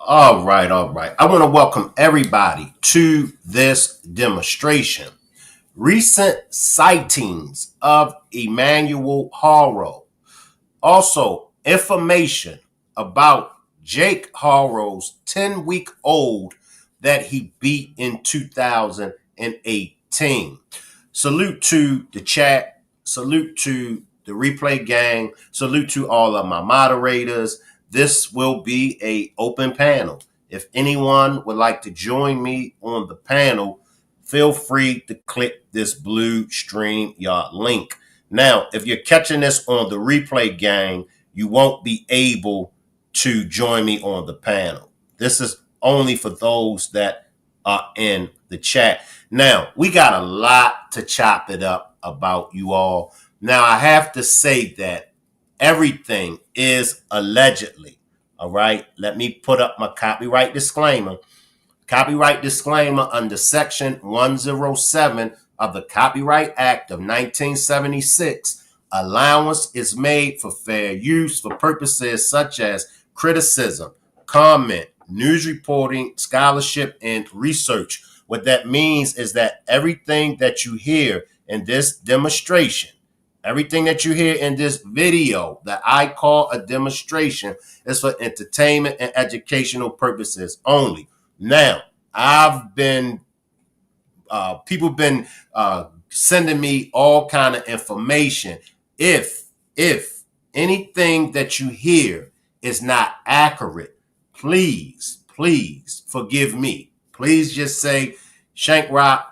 All right, all right. I want to welcome everybody to this demonstration. Recent sightings of Emmanuel Haro. Also, information about Jake Haro's 10-week-old that he beat in 2018. Salute to the chat. Salute to the replay gang. Salute to all of my moderators. This will be a open panel. If anyone would like to join me on the panel, feel free to click this blue stream yard link. Now, if you're catching this on the replay gang, you won't be able to join me on the panel. This is only for those that are in the chat. Now, we got a lot to chop it up about, you all. Now, I have to say that everything is allegedly. All right. Let me put up my copyright disclaimer. Copyright disclaimer under Section 107 of the Copyright Act of 1976. Allowance is made for fair use for purposes such as criticism, comment, news reporting, scholarship, and research. What that means is that everything that you hear in this demonstration, everything that you hear in this video that I call a demonstration, is for entertainment and educational purposes only. Now, I've been people been sending me all kind of information. If anything that you hear is not accurate, please forgive me. Please just say, Shank Rock,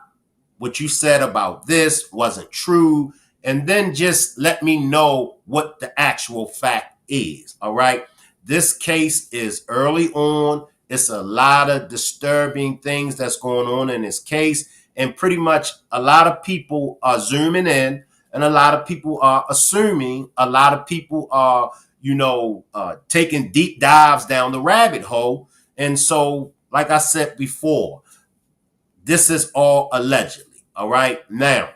what you said about this wasn't true, and then just let me know what the actual fact is. All right. This case is early on. It's a lot of disturbing things that's going on in this case. And pretty much a lot of people are zooming in and a lot of people are assuming, a lot of people are, taking deep dives down the rabbit hole. And so, like I said before, this is all allegedly. All right. Now,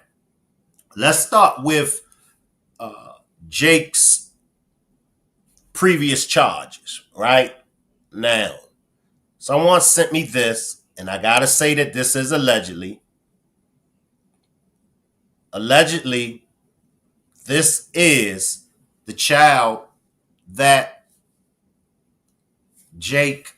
let's start with Jake's previous charges. Right now, someone sent me this, and I got to say that this is allegedly. Allegedly, this is the child that Jake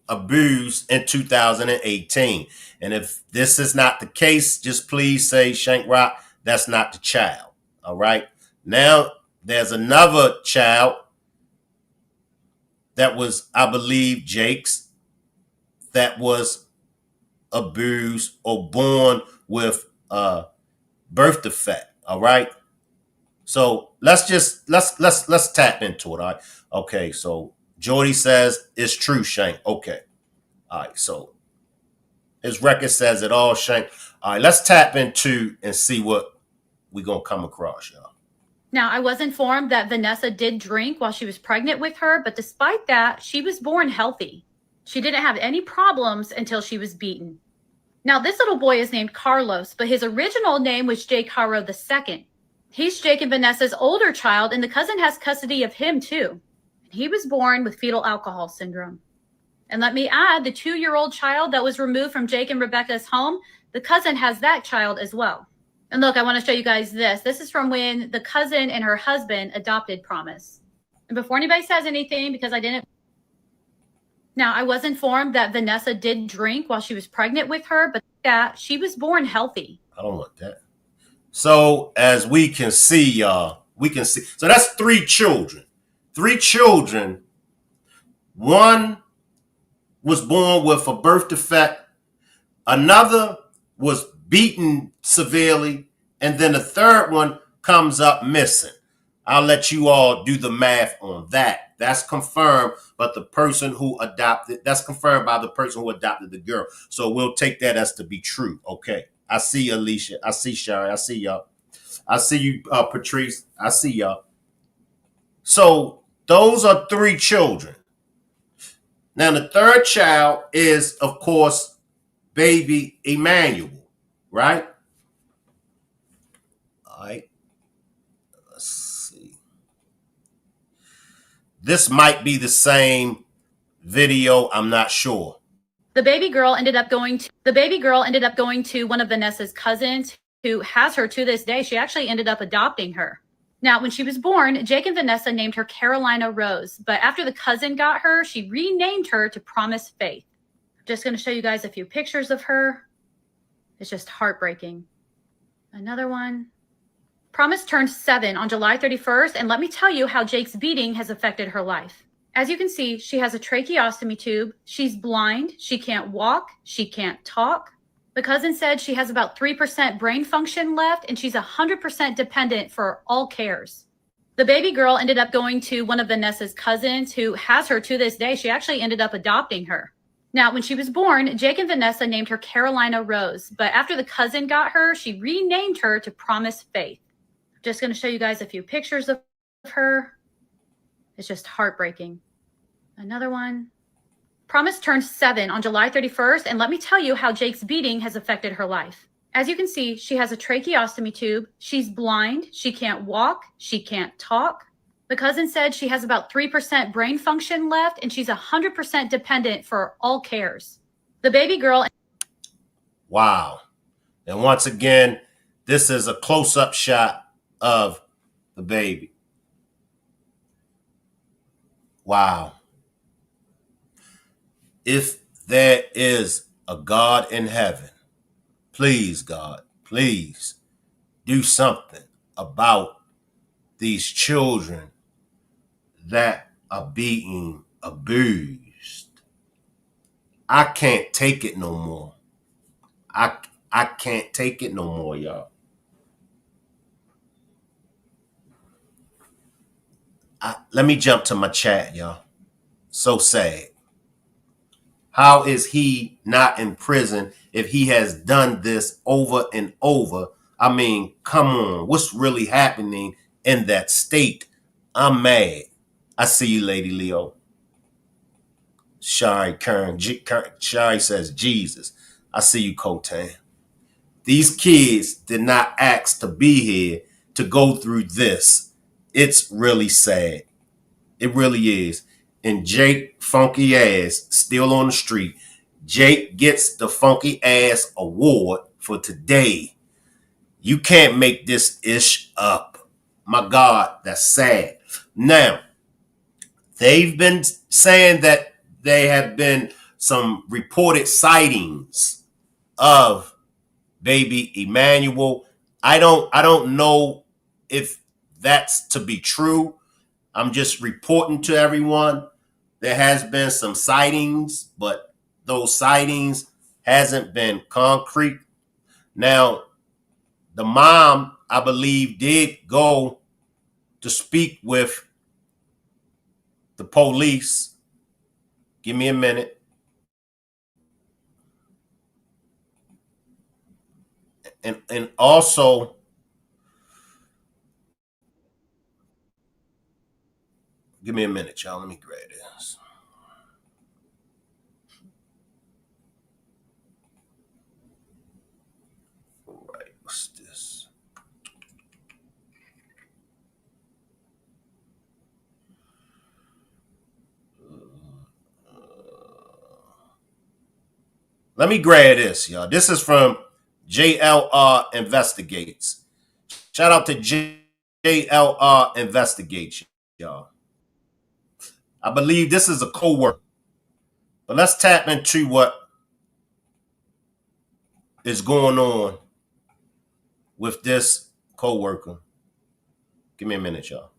abused in 2018. And if this is not the case, just please say, Shank Rock, that's not the child. All right. Now, there's another child that was, I believe, Jake's, that was abused or born with a birth defect. All right. So let's tap into it. All right. Okay. So Jordy says it's true, Shank. Okay. All right. So his record says it all, Shank. All right. Let's tap into and see what we're going to come across, y'all. Now, I was informed that Vanessa did drink while she was pregnant with her, but despite that, she was born healthy. She didn't have any problems until she was beaten. Now, this little boy is named Carlos, but his original name was Jake Haro II. He's Jake and Vanessa's older child, and the cousin has custody of him too. He was born with fetal alcohol syndrome. And let me add, the 2-year-old child that was removed from Jake and Rebecca's home, the cousin has that child as well. And look, I want to show you guys this. This is from when the cousin and her husband adopted Promise. And before anybody says anything, because I didn't. Now, I was informed that Vanessa did drink while she was pregnant with her, but that she was born healthy. I don't want that. So as we can see, y'all, So that's 3 children. 3 children. One was born with a birth defect. Another was beaten severely. And then the third one comes up missing. I'll let you all do the math on that. That's confirmed, but that's confirmed by the person who adopted the girl. So we'll take that as to be true. Okay. I see Alicia. I see Sherry. I see y'all. I see you, Patrice. I see y'all. So those are 3 children. Now the third child is, of course, baby Emmanuel, right? All right. Let's see. This might be the same video. I'm not sure. The baby girl ended up going to one of Vanessa's cousins who has her to this day. She actually ended up adopting her. Now, when she was born, Jake and Vanessa named her Carolina Rose, but after the cousin got her, she renamed her to Promise Faith. I'm just going to show you guys a few pictures of her. It's just heartbreaking. Another one. Promise turned 7 on July 31st, and let me tell you how Jake's beating has affected her life. As you can see, she has a tracheostomy tube. She's blind. She can't walk. She can't talk. The cousin said she has about 3% brain function left, and she's 100% dependent for all cares. The baby girl ended up going to one of Vanessa's cousins who has her to this day. She actually ended up adopting her. Now, when she was born, Jake and Vanessa named her Carolina Rose, but after the cousin got her, she renamed her to Promise Faith. I'm just going to show you guys a few pictures of her. It's just heartbreaking. Another one. Promise turned 7 on July 31st, and let me tell you how Jake's beating has affected her life. As you can see, she has a tracheostomy tube. She's blind. She can't walk. She can't talk. The cousin said she has about 3% brain function left, and she's 100% dependent for all cares. The baby girl. Wow. And once again, this is a close-up shot of the baby. Wow. If there is a God in heaven, please, God, please do something about these children that are being abused. I can't take it no more. I can't take it no more, y'all. Let me jump to my chat, y'all. So sad. How is he not in prison if he has done this over and over? I mean, come on. What's really happening in that state? I'm mad. I see you, Lady Leo. Shari Kern. Shari says, Jesus. I see you, Kotan. These kids did not ask to be here to go through this. It's really sad. It really is. And Jake, funky ass, still on the street. Jake gets the funky ass award for today. You can't make this ish up. My God, that's sad. Now, they've been saying that there have been some reported sightings of baby Emmanuel. I don't know if that's to be true. I'm just reporting to everyone. There has been some sightings, but those sightings hasn't been concrete. Now, the mom, I believe, did go to speak with the police. Give me a minute. And also, give me a minute, y'all. Let me grab this. All right, what's this? Let me grab this, y'all. This is from JLR Investigates. Shout out to JLR Investigates, y'all. I believe this is a co-worker. But let's tap into what is going on with this co-worker. Give me a minute, y'all.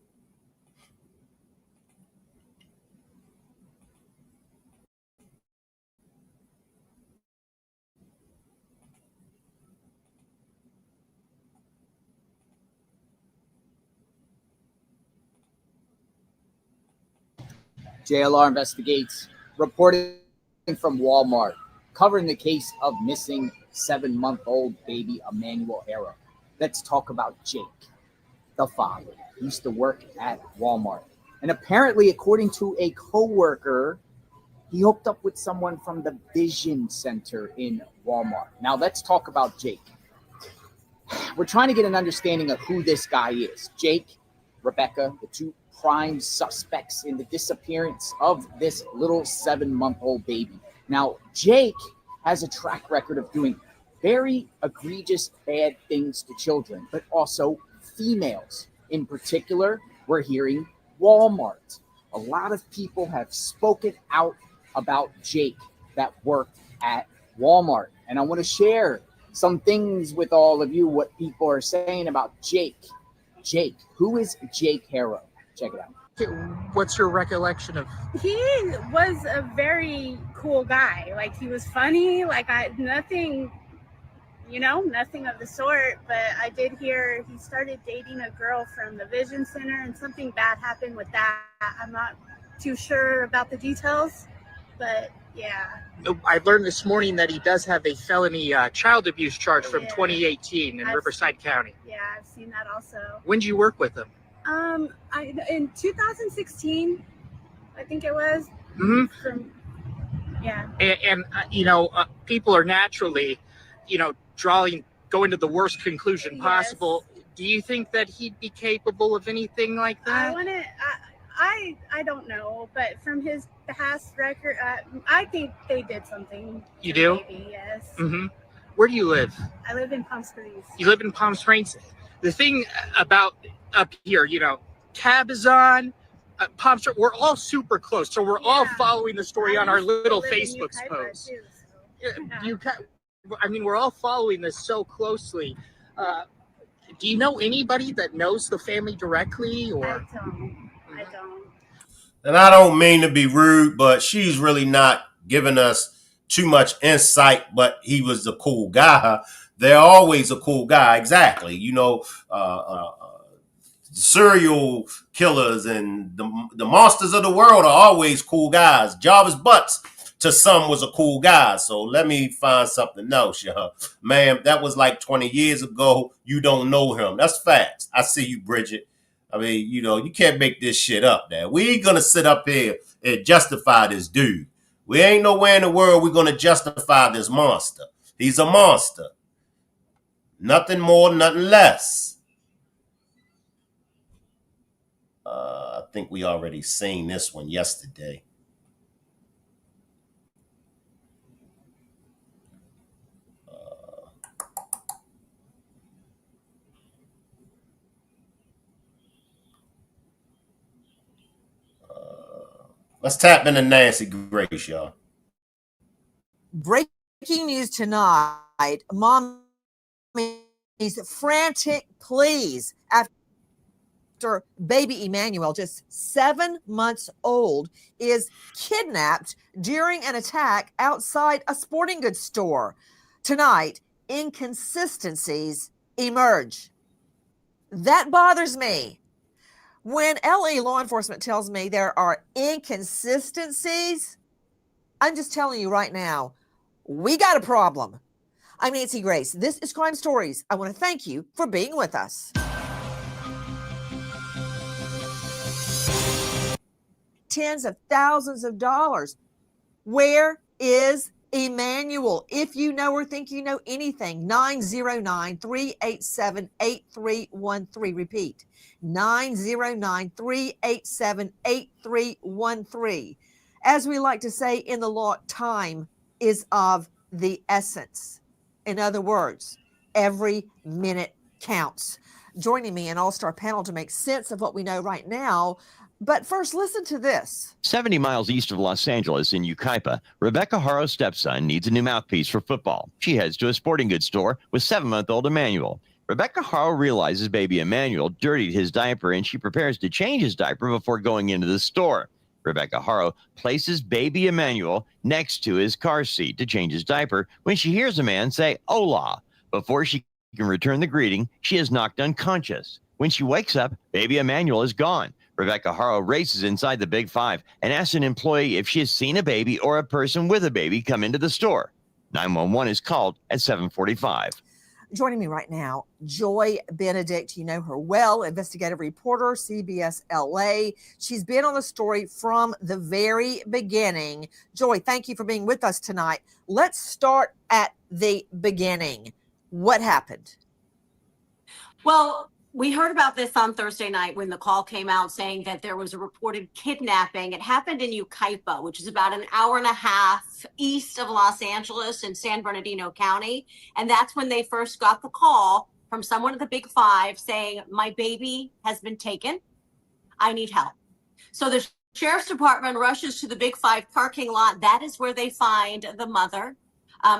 JLR Investigates, reporting from Walmart, covering the case of missing 7-month-old baby Emmanuel Haro. Let's talk about Jake, the father. He used to work at Walmart. And apparently, according to a co-worker, he hooked up with someone from the Vision Center in Walmart. Now, let's talk about Jake. We're trying to get an understanding of who this guy is. Jake, Rebecca, the two prime suspects in the disappearance of this little 7-month-old baby. Now, Jake has a track record of doing very egregious bad things to children, but also females. In particular, we're hearing Walmart. A lot of people have spoken out about Jake that worked at Walmart. And I want to share some things with all of you, what people are saying about Jake. Jake, who is Jake Haro? Check it out. What's your recollection of? He was a very cool guy. Like, he was funny. Like, nothing of the sort. But I did hear he started dating a girl from the Vision Center, and something bad happened with that. I'm not too sure about the details, but yeah. I learned this morning that he does have a felony child abuse charge from 2018 in Riverside County. Yeah, I've seen that also. When did you work with him? In 2016, I think it was. Mm-hmm. And people are naturally, going to the worst conclusion possible. Do you think that he'd be capable of anything like that? I don't know, but from his past record, I think they did something. You do? Maybe, yes. Mm-hmm. Where do you live? I live in Palm Springs. You live in Palm Springs. The thing about up here, Cabazon, Palm Springs, we're all super close, so we're all following the story on our little Facebook posts. We're all following this so closely. Do you know anybody that knows the family directly? Or I don't. And I don't mean to be rude, but she's really not giving us too much insight, but he was a cool guy. They're always a cool guy. Exactly. Serial killers and the monsters of the world are always cool guys. Jarvis Butts to some was a cool guy. So let me find something else, y'all. Ma'am, that was like 20 years ago. You don't know him. That's facts. I see you, Bridget. I mean, you can't make this shit up there. We ain't going to sit up here and justify this dude. We ain't nowhere in the world we're going to justify this monster. He's a monster. Nothing more, nothing less. I think we already seen this one yesterday. Let's tap into Nancy Grace, y'all. Breaking news tonight. Mommy's frantic pleas after baby Emmanuel, just 7 months old, is kidnapped during an attack outside a sporting goods store. Tonight, inconsistencies emerge. That bothers me. When LA law enforcement tells me there are inconsistencies, I'm just telling you right now, we got a problem. I'm Nancy Grace. This is Crime Stories. I want to thank you for being with us. Tens of thousands of dollars. Where is Emmanuel? If you know or think you know anything, 909-387-8313. Repeat, 909-387-8313. As we like to say in the law, time is of the essence. In other words, every minute counts. Joining me an all-star panel to make sense of what we know right now. But first, listen to this. 70 miles east of Los Angeles in Yucaipa, Rebecca Haro's stepson needs a new mouthpiece for football. She heads to a sporting goods store with 7-month-old Emmanuel. Rebecca Haro realizes baby Emmanuel dirtied his diaper and she prepares to change his diaper before going into the store. Rebecca Haro places baby Emmanuel next to his car seat to change his diaper when she hears a man say, "Hola." Before she can return the greeting, she is knocked unconscious. When she wakes up, baby Emmanuel is gone. Rebecca Haro races inside the Big Five and asks an employee if she has seen a baby or a person with a baby come into the store. 911 is called at 7:45. Joining me right now, Joy Benedict. You know her well, investigative reporter, CBS LA. She's been on the story from the very beginning. Joy, thank you for being with us tonight. Let's start at the beginning. What happened? Well, We heard about this on Thursday night when the call came out saying that there was a reported kidnapping. It happened in Yucaipa, which is about an hour and a half east of Los Angeles in San Bernardino County. And that's when they first got the call from someone at the Big Five saying, my baby has been taken. I need help. So the sheriff's department rushes to the Big Five parking lot. That is where they find the mother,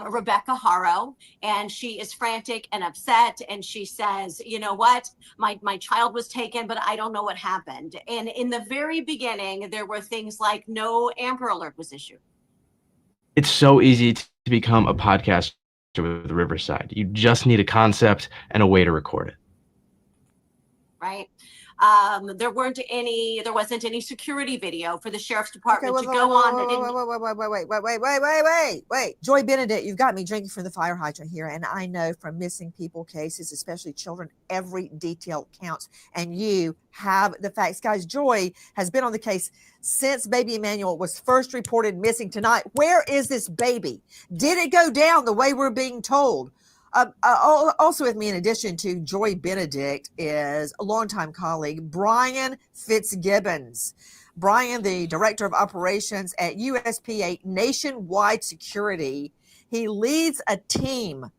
Rebecca Haro, and she is frantic and upset. And she says, you know what, my child was taken, but I don't know what happened. And in the very beginning, there were things like no Amber Alert was issued. It's so easy to become a podcaster with Riverside. You just need a concept and a way to record it. Right. There wasn't any security video for the sheriff's department to go on. Wait. Joy Benedict, you've got me drinking from the fire hydrant here. And I know from missing people cases, especially children, every detail counts. And you have the facts. Guys, Joy has been on the case since baby Emmanuel was first reported missing tonight. Where is this baby? Did it go down the way we're being told? Also with me, in addition to Joy Benedict, is a longtime colleague, Brian Fitzgibbons. Brian, the Director of Operations at USPA Nationwide Security. He leads a team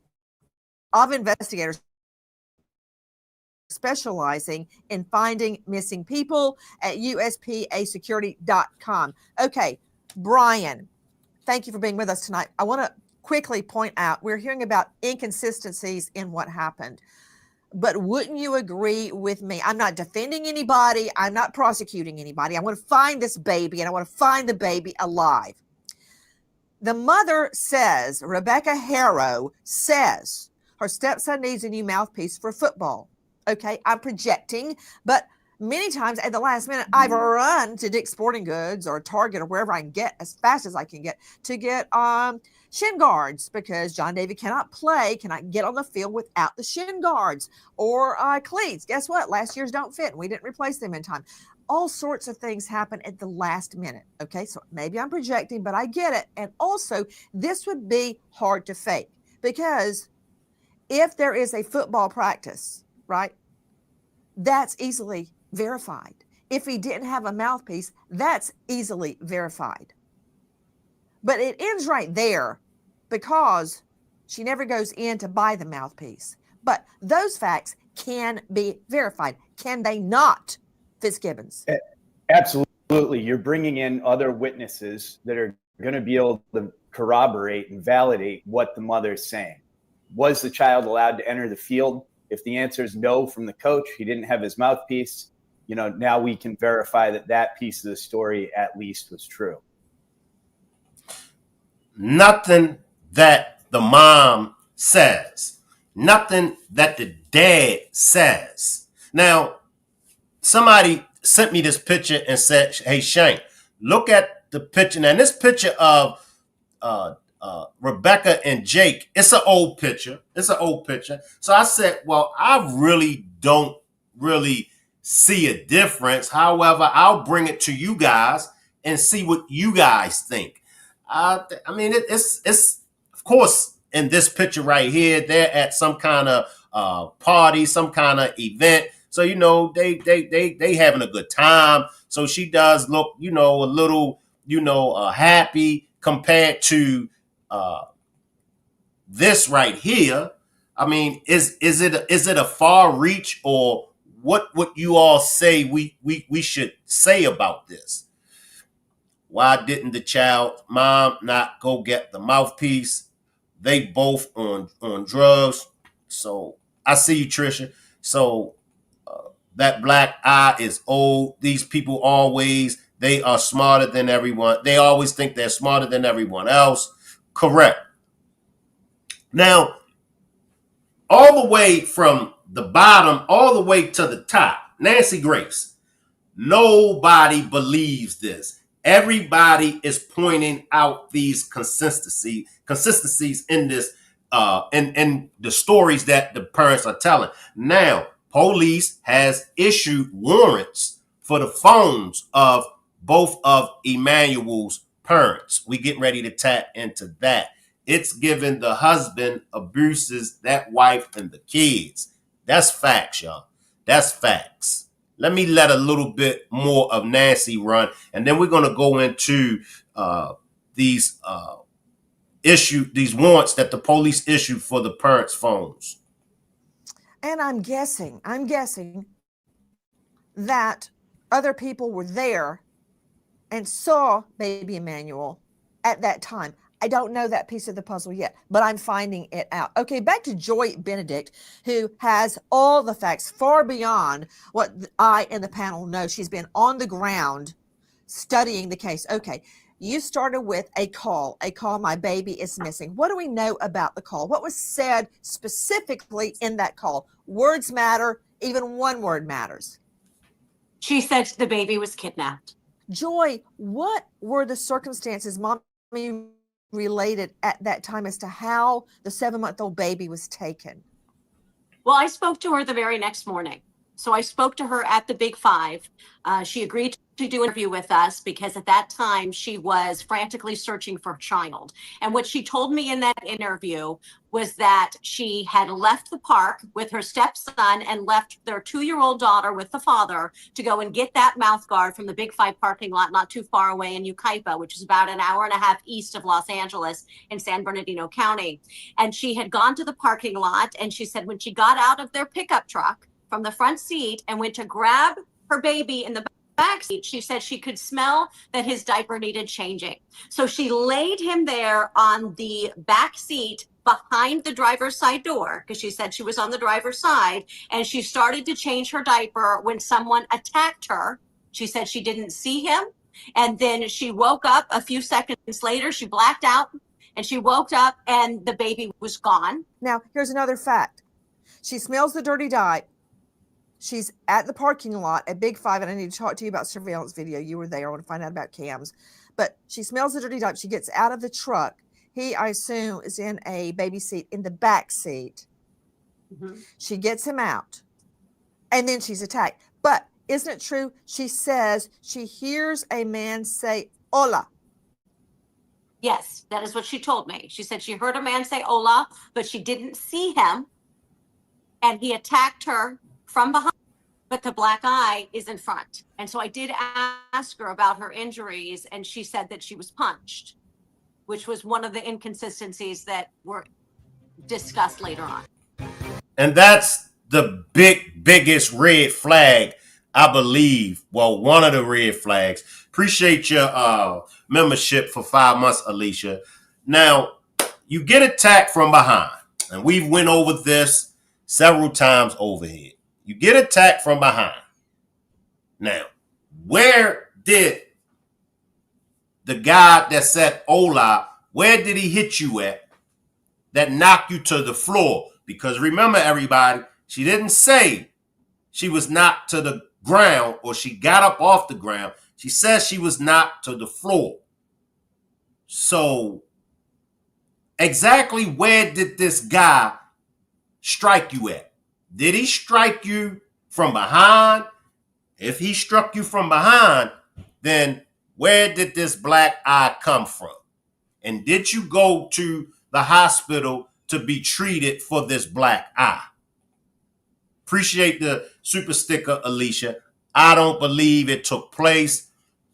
of investigators specializing in finding missing people at uspasecurity.com. Okay, Brian, thank you for being with us tonight. I want to quickly point out, we're hearing about inconsistencies in what happened. But wouldn't you agree with me? I'm not defending anybody. I'm not prosecuting anybody. I want to find this baby, and I want to find the baby alive. The mother says, Rebecca Haro says, her stepson needs a new mouthpiece for football. Okay, I'm projecting, but many times at the last minute, I've run to Dick's Sporting Goods or Target or wherever I can get as fast as I can get to get shin guards, because John David cannot get on the field without the shin guards, or cleats. Guess what? Last year's don't fit. We didn't replace them in time. All sorts of things happen at the last minute. Okay, so maybe I'm projecting, but I get it. And also, this would be hard to fake, because if there is a football practice, right, that's easily verified. If he didn't have a mouthpiece, that's easily verified. But it ends right there, because she never goes in to buy the mouthpiece. But those facts can be verified. Can they not, Fitzgibbons? Absolutely. You're bringing in other witnesses that are going to be able to corroborate and validate what the mother is saying. Was the child allowed to enter the field? If the answer is no from the coach, he didn't have his mouthpiece, now we can verify that piece of the story at least was true. Nothing that the mom says, nothing that the dad says. Now, somebody sent me this picture and said, hey, Shane, look at the picture. Now, this picture of Rebecca and Jake, it's an old picture. So I said, well, I really don't see a difference. However, I'll bring it to you guys and see what you guys think. I mean, it's of course, in this picture right here, they're at some kind of party, some kind of event. So, they having a good time. So she does look, a little, happy compared to this right here. I mean, is it a far reach, or what would you all say we should say about this? Why didn't the child mom not go get the mouthpiece? They both on drugs. So I see you, Trisha. So that black eye is old. These people they are smarter than everyone. They always think they're smarter than everyone else. Correct. Now, all the way from the bottom, all the way to the top, Nancy Grace, nobody believes this. Everybody is pointing out these consistencies in this, in the stories that the parents are telling. Now, police has issued warrants for the phones of both of Emmanuel's parents. We get ready to tap into that. It's given the husband abuses that wife and the kids. That's facts, y'all. That's facts. Let me let a little bit more of Nancy run, and then we're going to go into these these warrants that the police issued for the parents' phones. And I'm guessing that other people were there and saw baby Emmanuel at that time. I don't know that piece of the puzzle yet, but I'm finding it out. Okay, back to Joy Benedict, who has all the facts far beyond what I and the panel know. She's been on the ground studying the case. Okay, you started with a call, my baby is missing. What do we know about the call? What was said specifically in that call? Words matter, even one word matters. She said the baby was kidnapped. Joy, what were the circumstances Mommy related at that time as to how the 7-month-old baby was taken? Well, I spoke to her the very next morning. So I spoke to her at the Big Five. She agreed to do an interview with us because at that time she was frantically searching for a child. And what she told me in that interview was that she had left the park with her stepson and left their 2-year-old daughter with the father to go and get that mouth guard from the Big Five parking lot not too far away in Yucaipa, which is about an hour and a half east of Los Angeles in San Bernardino County. And she had gone to the parking lot, and she said when she got out of their pickup truck from the front seat and went to grab her baby in the back seat, she said she could smell that his diaper needed changing. So she laid him there on the back seat behind the driver's side door, because she said she was on the driver's side, and she started to change her diaper when someone attacked her. She said she didn't see him, and then she woke up a few seconds later. She blacked out, and she woke up, and the baby was gone. Now, here's another fact. She smells the dirty dye. She's at the parking lot at Big Five, and I need to talk to you about surveillance video. You were there. I want to find out about cams. But she smells the dirty dye. She gets out of the truck. He, I assume, is in a baby seat in the back seat. Mm-hmm. She gets him out, and then she's attacked. But isn't it true? She says she hears a man say, "Hola." Yes, that is what she told me. She said she heard a man say "Hola," but she didn't see him, and he attacked her from behind, but the black eye is in front. And so I did ask her about her injuries, and she said that she was punched, which was one of the inconsistencies that were discussed later on. And that's the biggest red flag, I believe. Well, one of the red flags. Appreciate your membership for 5 months, Alicia. Now, you get attacked from behind, and we've went over this several times over here. You get attacked from behind. Now, where did the guy that said "Hola," where did he hit you at that knocked you to the floor? Because remember, everybody, she didn't say she was knocked to the ground or she got up off the ground. She says she was knocked to the floor. So exactly where did this guy strike you at? Did he strike you from behind? If he struck you from behind, then where did this black eye come from? And did you go to the hospital to be treated for this black eye? Appreciate the super sticker, Alicia. I don't believe it took place.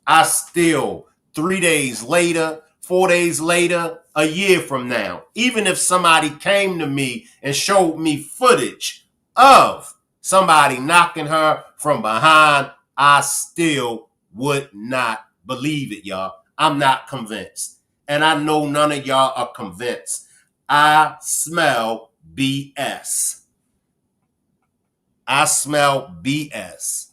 I still, 3 days later, 4 days later, a year from now, even if somebody came to me and showed me footage of somebody knocking her from behind, I still would not believe it, y'all. I'm not convinced. And I know none of y'all are convinced. I smell BS. I smell BS.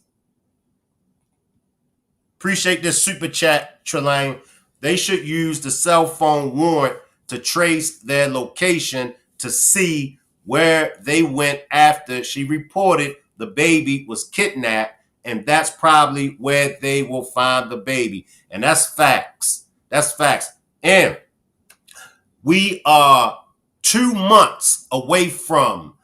Appreciate this super chat, Trelane. They should use the cell phone warrant to trace their location to see where they went after she reported the baby was kidnapped, and that's probably where they will find the baby. And that's facts. That's facts. And we are 2 months away from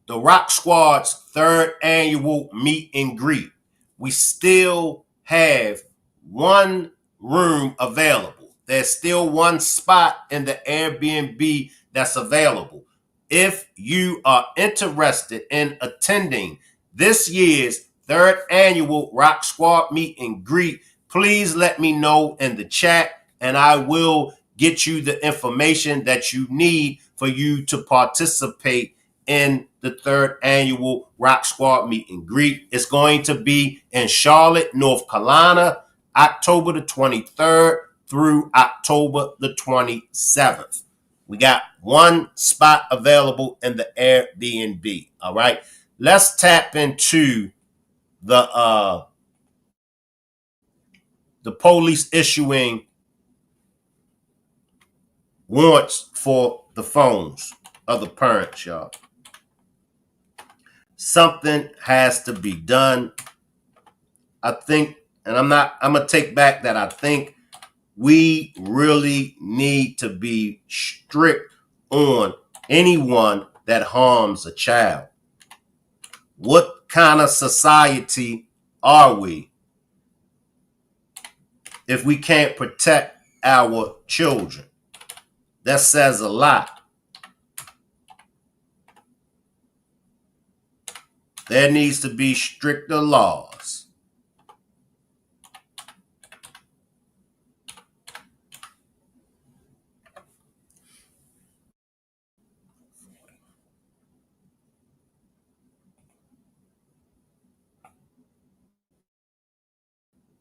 the Rock Squad's 3rd annual meet and greet. We still have 1 room available. There's still 1 spot in the Airbnb that's available. If you are interested in attending this year's 3rd annual Rock Squad meet and greet, please let me know in the chat, and I will get you the information that you need for you to participate in the 3rd annual Rock Squad meet and greet. It's going to be in Charlotte, North Carolina, October the 23rd through October the 27th. We got one spot available in the Airbnb. All right. Let's tap into the police issuing warrants for the phones of the parents, y'all. Something has to be done. I think, and I'm going to take back that I think we really need to be strict on anyone that harms a child. What kind of society are we if we can't protect our children? That says a lot. There needs to be stricter laws.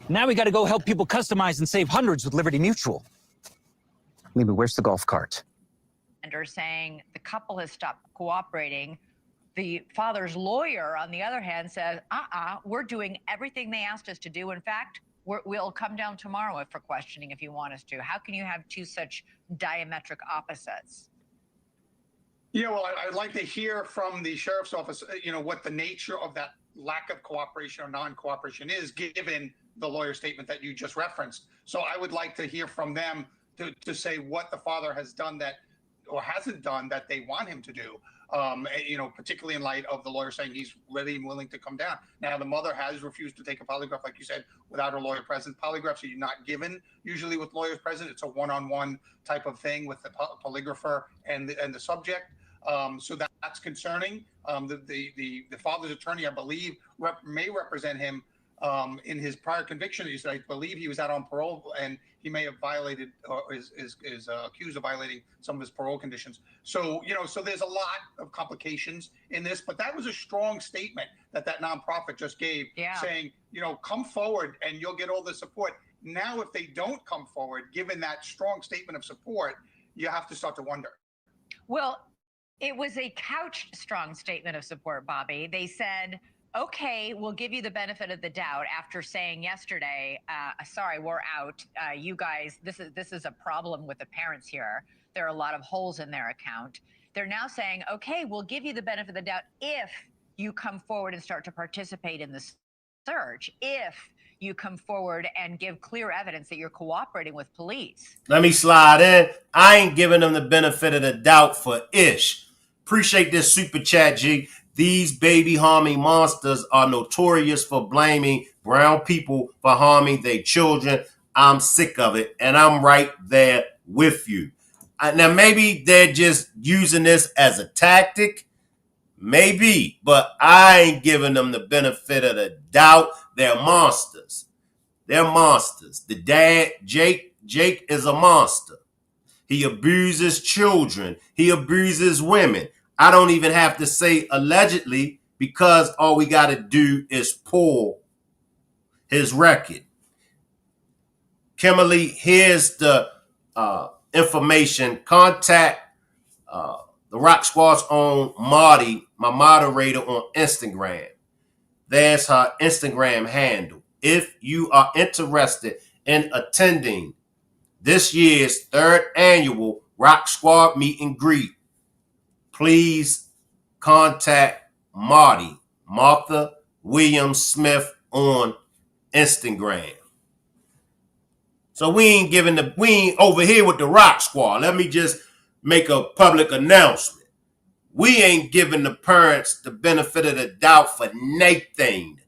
Now we got to go help people customize and save hundreds with Liberty Mutual. Maybe where's the golf cart? And are saying the couple has stopped cooperating. The father's lawyer, on the other hand, says, we're doing everything they asked us to do. In fact, we'll come down tomorrow for questioning if you want us to. How can you have two such diametric opposites? Yeah, well, I'd like to hear from the sheriff's office, what the nature of that lack of cooperation or non-cooperation is, given the lawyer statement that you just referenced. So I would like to hear from them to say what the father has done that or hasn't done that they want him to do. Particularly in light of the lawyer saying he's ready and willing to come down. Now, the mother has refused to take a polygraph, like you said, without her lawyer present. Polygraphs are not given usually with lawyers present. It's a one-on-one type of thing with the polygrapher and the subject. So that's concerning. The father's attorney, I believe, may represent him in his prior conviction. I believe he was out on parole and he may have violated or is accused of violating some of his parole conditions. So, so there's a lot of complications in this, but that was a strong statement that nonprofit just gave, saying, come forward and you'll get all the support. Now, if they don't come forward, given that strong statement of support, you have to start to wonder. Well, it was a couched strong statement of support, Bobby. They said, okay, we'll give you the benefit of the doubt after saying yesterday, sorry, we're out. You guys, this is a problem with the parents here. There are a lot of holes in their account. They're now saying, okay, we'll give you the benefit of the doubt if you come forward and start to participate in the search, if you come forward and give clear evidence that you're cooperating with police. Let me slide in. I ain't giving them the benefit of the doubt for ish. Appreciate this super chat, G. These baby harming monsters are notorious for blaming brown people for harming their children. I'm sick of it, and I'm right there with you. Now, maybe they're just using this as a tactic. Maybe, but I ain't giving them the benefit of the doubt. They're monsters. They're monsters. The dad, Jake is a monster. He abuses children. He abuses women. I don't even have to say allegedly because all we got to do is pull his record. Kimberly, here's the information. Contact the Rock Squad's own Marty, my moderator on Instagram. There's her Instagram handle. If you are interested in attending this year's 3rd annual Rock Squad meet and greet, please contact Martha Williams Smith on Instagram. So we ain't over here with the Rock Squad. Let me just make a public announcement. We ain't giving the parents the benefit of the doubt for nothing.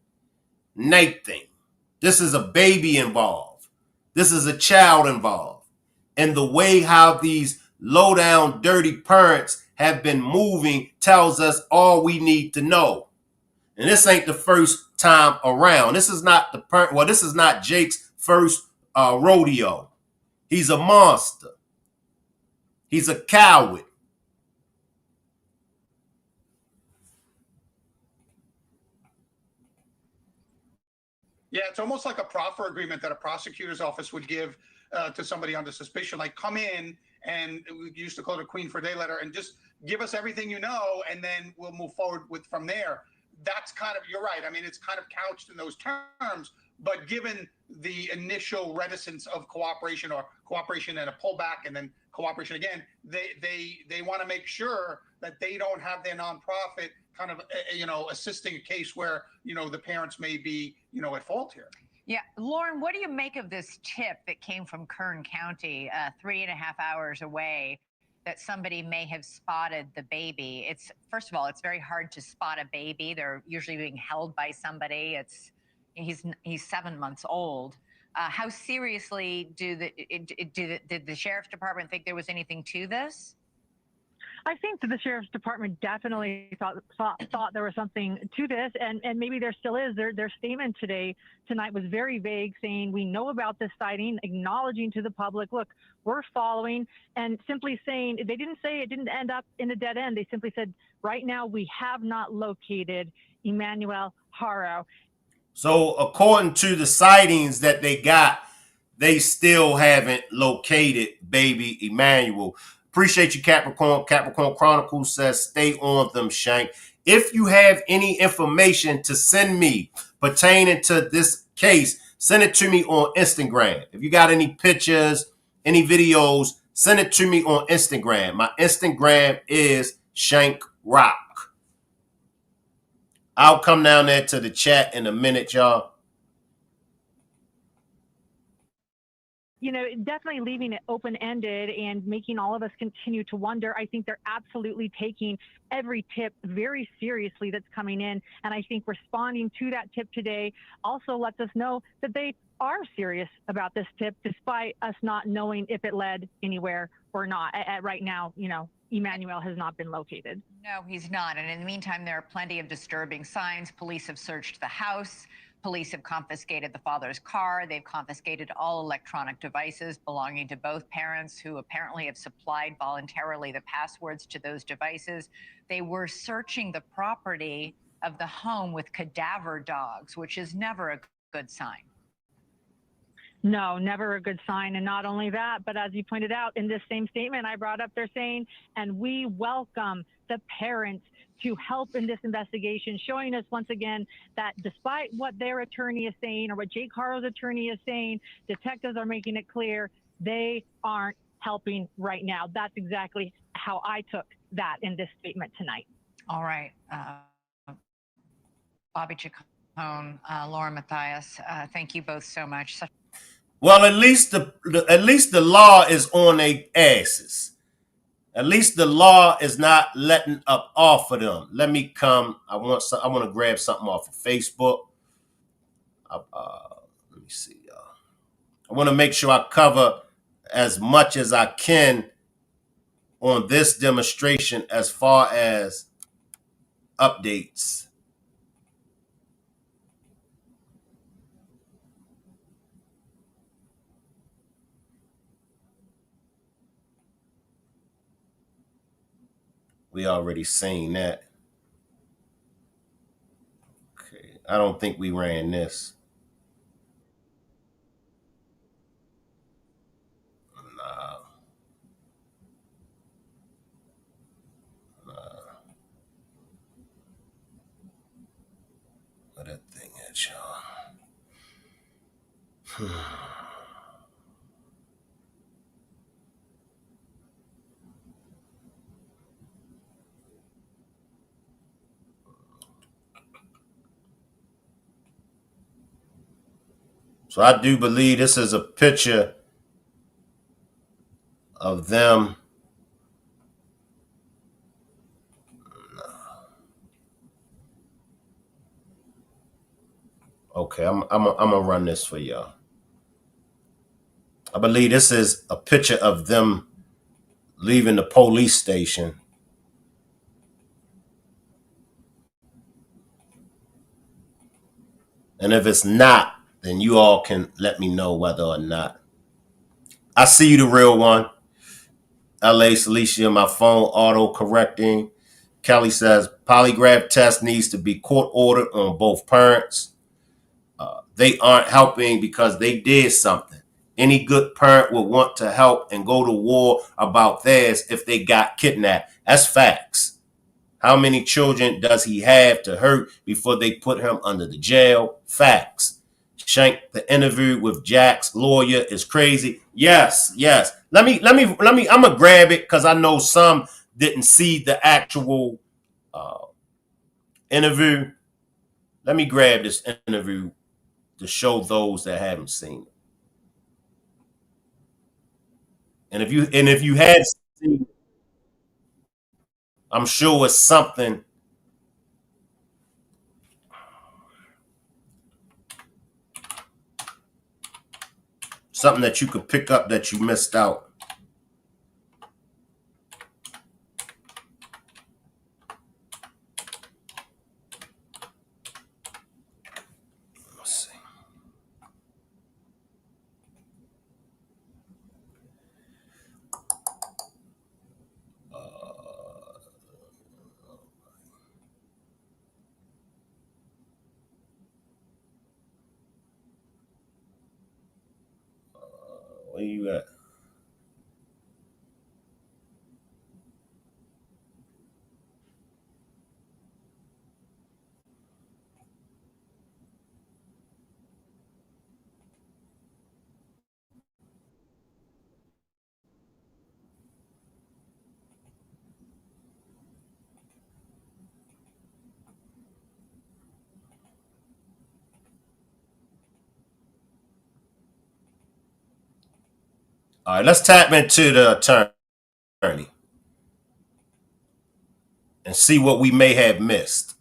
Nothing. This is a baby involved. This is a child involved. And the way how these low down dirty parents have been moving tells us all we need to know. And this ain't the first time around. This is not this is not Jake's first rodeo. He's a monster. He's a coward. Yeah, it's almost like a proffer agreement that a prosecutor's office would give to somebody under suspicion. Like, come in, and we used to call it a Queen for a Day letter, and just give us everything you know, and then we'll move forward with from there. That's kind of, you're right. I mean, it's kind of couched in those terms, but given the initial reticence of cooperation, or cooperation and a pullback and then cooperation again, they want to make sure that they don't have their nonprofit kind of, assisting a case where, the parents may be, at fault here. Yeah. Lauren, what do you make of this tip that came from Kern County, 3.5 hours away, that somebody may have spotted the baby? It's, first of all, it's very hard to spot a baby. They're usually being held by somebody. He's 7 months old. How seriously did the sheriff's department think there was anything to this? I think that the sheriff's department definitely thought there was something to this, and maybe there still is. Their statement tonight was very vague, saying we know about this sighting, acknowledging to the public, look, we're following, and simply saying, they didn't say it didn't end up in a dead end. They simply said, right now we have not located EMMANUEL Haro. So according to the sightings that they got, they still haven't located baby EMMANUEL. Appreciate you, Capricorn. Capricorn Chronicles says, stay on them, Shank. If you have any information to send me pertaining to this case, send it to me on Instagram. If you got any pictures, any videos, send it to me on Instagram. My Instagram is Shank Rock. I'll come down there to the chat in a minute, y'all. Definitely leaving it open-ended and making all of us continue to wonder. I think they're absolutely taking every tip very seriously that's coming in. And I think responding to that tip today also lets us know that they are serious about this tip, despite us not knowing if it led anywhere or not. Right now, EMMANUEL has not been located. No, he's not. And in the meantime, there are plenty of disturbing signs. Police have searched the house. Police have confiscated the father's car. They've confiscated all electronic devices belonging to both parents, who apparently have supplied voluntarily the passwords to those devices. They were searching the property of the home with cadaver dogs, which is never a good sign. No, never a good sign. And not only that, but as you pointed out in this same statement I brought up, they're saying, and we welcome the parents to help in this investigation, showing us once again that despite what their attorney is saying or what Jake Haro's attorney is saying, detectives are making it clear they aren't helping right now. That's exactly how I took that in this statement tonight. All right. Bobby Chacon, Laura Matthias, thank you both so much. Well, at least the law is on their asses. At least the law is not letting up off of them. Let me come. I want to grab something off of Facebook. Let me see. I want to make sure I cover as much as I can on this demonstration as far as updates. We already seen that. Okay. I don't think we ran this. Where that thing at, y'all? So I do believe this is a picture of them. Okay, I'm gonna run this for y'all. I believe this is a picture of them leaving the police station. And if it's not, then you all can let me know whether or not. I see you, the real one. LA Celicia, my phone auto correcting. Kelly says polygraph test needs to be court ordered on both parents. They aren't helping because they did something. Any good parent would want to help and go to war about theirs if they got kidnapped. That's facts. How many children does he have to hurt before they put him under the jail? Facts. Shank, the interview with Jack's lawyer is crazy. Yes. Let me. I'm gonna grab it because I know some didn't see the actual interview. Let me grab this interview to show those that haven't seen it. And if you had seen it, I'm sure it's something that you could pick up that you missed out. Let's see. Where you at? All right, let's tap into the attorney and see what we may have missed.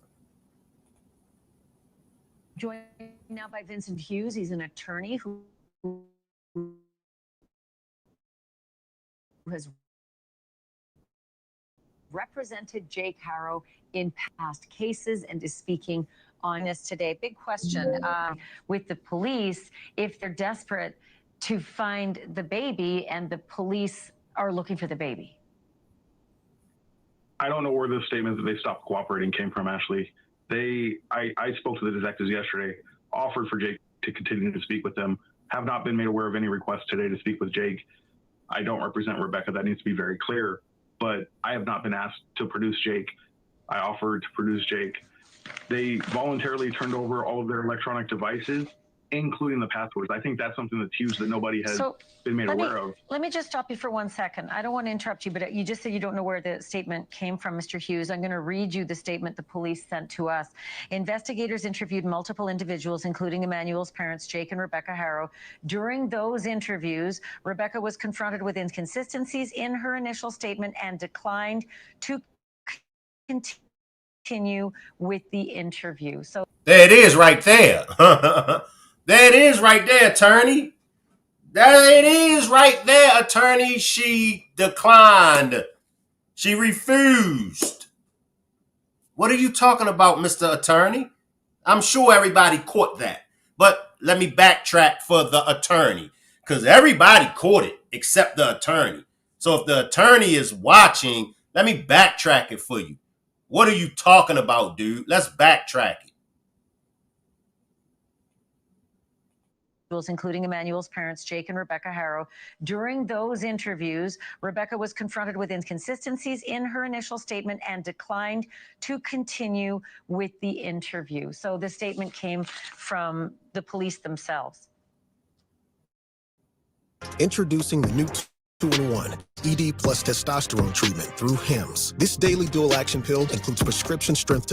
Joined now by Vincent Hughes. He's an attorney who has represented Jake Haro in past cases and is speaking on this today. Big question with the police, if they're desperate to find the baby and the police are looking for the baby. I don't know where the statement that they stopped cooperating came from, Ashley. I spoke to the detectives yesterday, offered for Jake to continue to speak with them, have not been made aware of any requests today to speak with Jake. I don't represent Rebecca. That needs to be very clear, but I have not been asked to produce Jake. I offered to produce Jake. They voluntarily turned over all of their electronic devices, including the passwords. I think that's something that's huge that nobody has been made aware of. Let me just stop you for 1 second. I don't want to interrupt you, but you just said you don't know where the statement came from, Mr. Hughes. I'm going to read you the statement the police sent to us. Investigators interviewed multiple individuals, including Emmanuel's parents, Jake and Rebecca Haro. During those interviews, Rebecca was confronted with inconsistencies in her initial statement and declined to continue with the interview. So there it is right there. There it is right there, attorney. There it is right there, attorney. She declined. She refused. What are you talking about, Mr. Attorney? I'm sure everybody caught that. But let me backtrack for the attorney, because everybody caught it except the attorney. So if the attorney is watching, let me backtrack it for you. What are you talking about, dude? Let's backtrack it. Including Emmanuel's parents, Jake and Rebecca Haro. During those interviews, Rebecca was confronted with inconsistencies in her initial statement and declined to continue with the interview. So the statement came from the police themselves. Introducing the new 2-in-1 ED plus testosterone treatment through HIMS. This daily dual action pill includes prescription strength.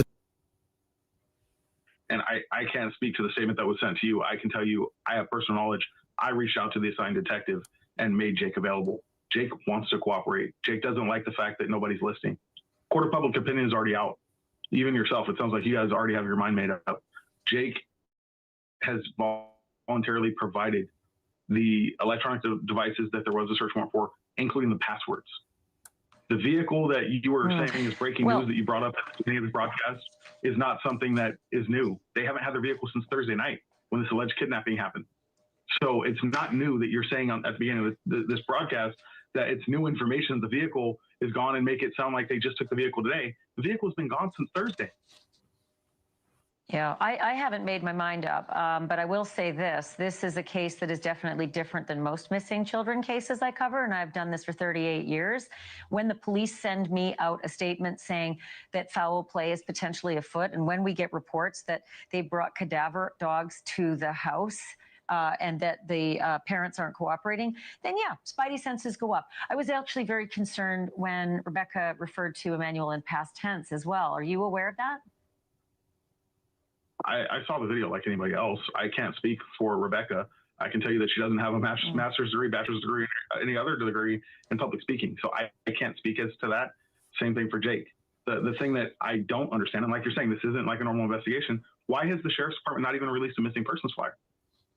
And I can't speak to the statement that was sent to you. I can tell you, I have personal knowledge. I reached out to the assigned detective and made Jake available. Jake wants to cooperate. Jake doesn't like the fact that nobody's listening. Court of public opinion is already out. Even yourself, it sounds like you guys already have your mind made up. Jake has voluntarily provided the electronic devices that there was a search warrant for, including the passwords. The vehicle that you were saying is breaking news that you brought up at the beginning of this broadcast is not something that is new. They haven't had their vehicle since Thursday night when this alleged kidnapping happened. So it's not new that you're saying at the beginning of this broadcast that it's new information. The vehicle is gone and make it sound like they just took the vehicle today. The vehicle has been gone since Thursday. Yeah, I haven't made my mind up, but I will say this. This is a case that is definitely different than most missing children cases I cover, and I've done this for 38 years. When the police send me out a statement saying that foul play is potentially afoot, and when we get reports that they brought cadaver dogs to the house, and that the parents aren't cooperating, then yeah, spidey senses go up. I was actually very concerned when Rebecca referred to Emmanuel in past tense as well. Are you aware of that? I saw the video like anybody else. I can't speak for Rebecca. I can tell you that she doesn't have a master's degree, bachelor's degree, any other degree in public speaking. So I can't speak as to that. Same thing for Jake. The thing that I don't understand, and like you're saying, this isn't like a normal investigation. Why has the sheriff's department not even released a missing persons flyer?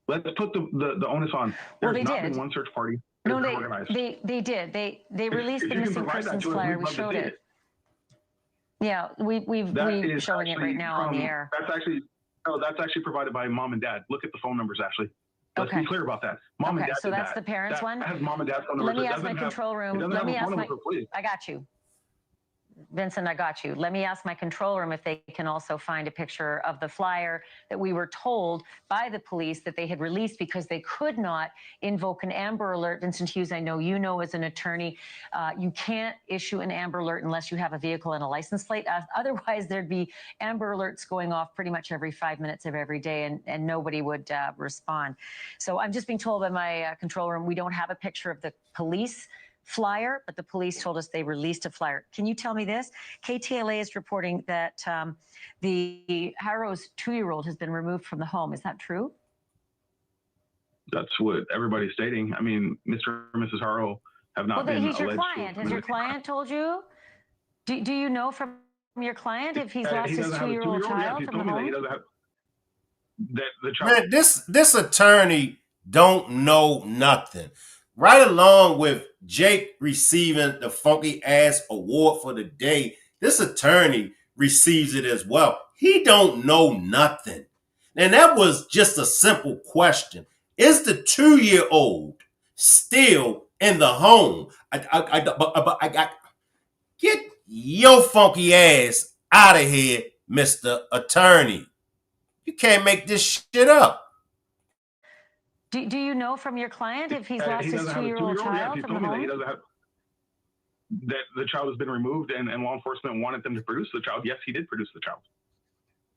Let's put the onus on. There's not been one search party. No, they did. They released the missing persons flyer. We showed it. Yeah, we're showing it right now on the air. That's actually provided by mom and dad. Look at the phone numbers, Ashley. Let's be clear about that. Mom and dad. So that's the parents' one. Has mom and dad's phone numbers. Let me ask my control room. Let me ask my. I got you. Vincent, I got you. Let me ask my control room if they can also find a picture of the flyer that we were told by the police that they had released because they could not invoke an Amber Alert. Vincent Hughes, I know you know as an attorney, you can't issue an Amber Alert unless you have a vehicle and a license plate. Otherwise, there'd be Amber Alerts going off pretty much every 5 minutes of every day, and nobody would respond. So I'm just being told by my control room, we don't have a picture of the police flyer, but the police told us they released a flyer. Can you tell me this? KTLA is reporting that the Haro's 2-year-old has been removed from the home. Is that true? That's what everybody's stating. I mean, Mr. and Mrs. Haro have not been he's your alleged client. Has your client told you? Do you know from your client if he's lost his 2-year-old child from the home? He doesn't have the child. Man, this attorney don't know nothing. Right along with Jake receiving the funky ass award for the day, this attorney receives it as well. He don't know nothing. And that was just a simple question. Is the 2-year-old still in the home? Get your funky ass out of here, Mr. Attorney. You can't make this shit up. Do you know from your client if he's lost his 2-year-old child from the home? That the child has been removed and law enforcement wanted them to produce the child. Yes, he did produce the child.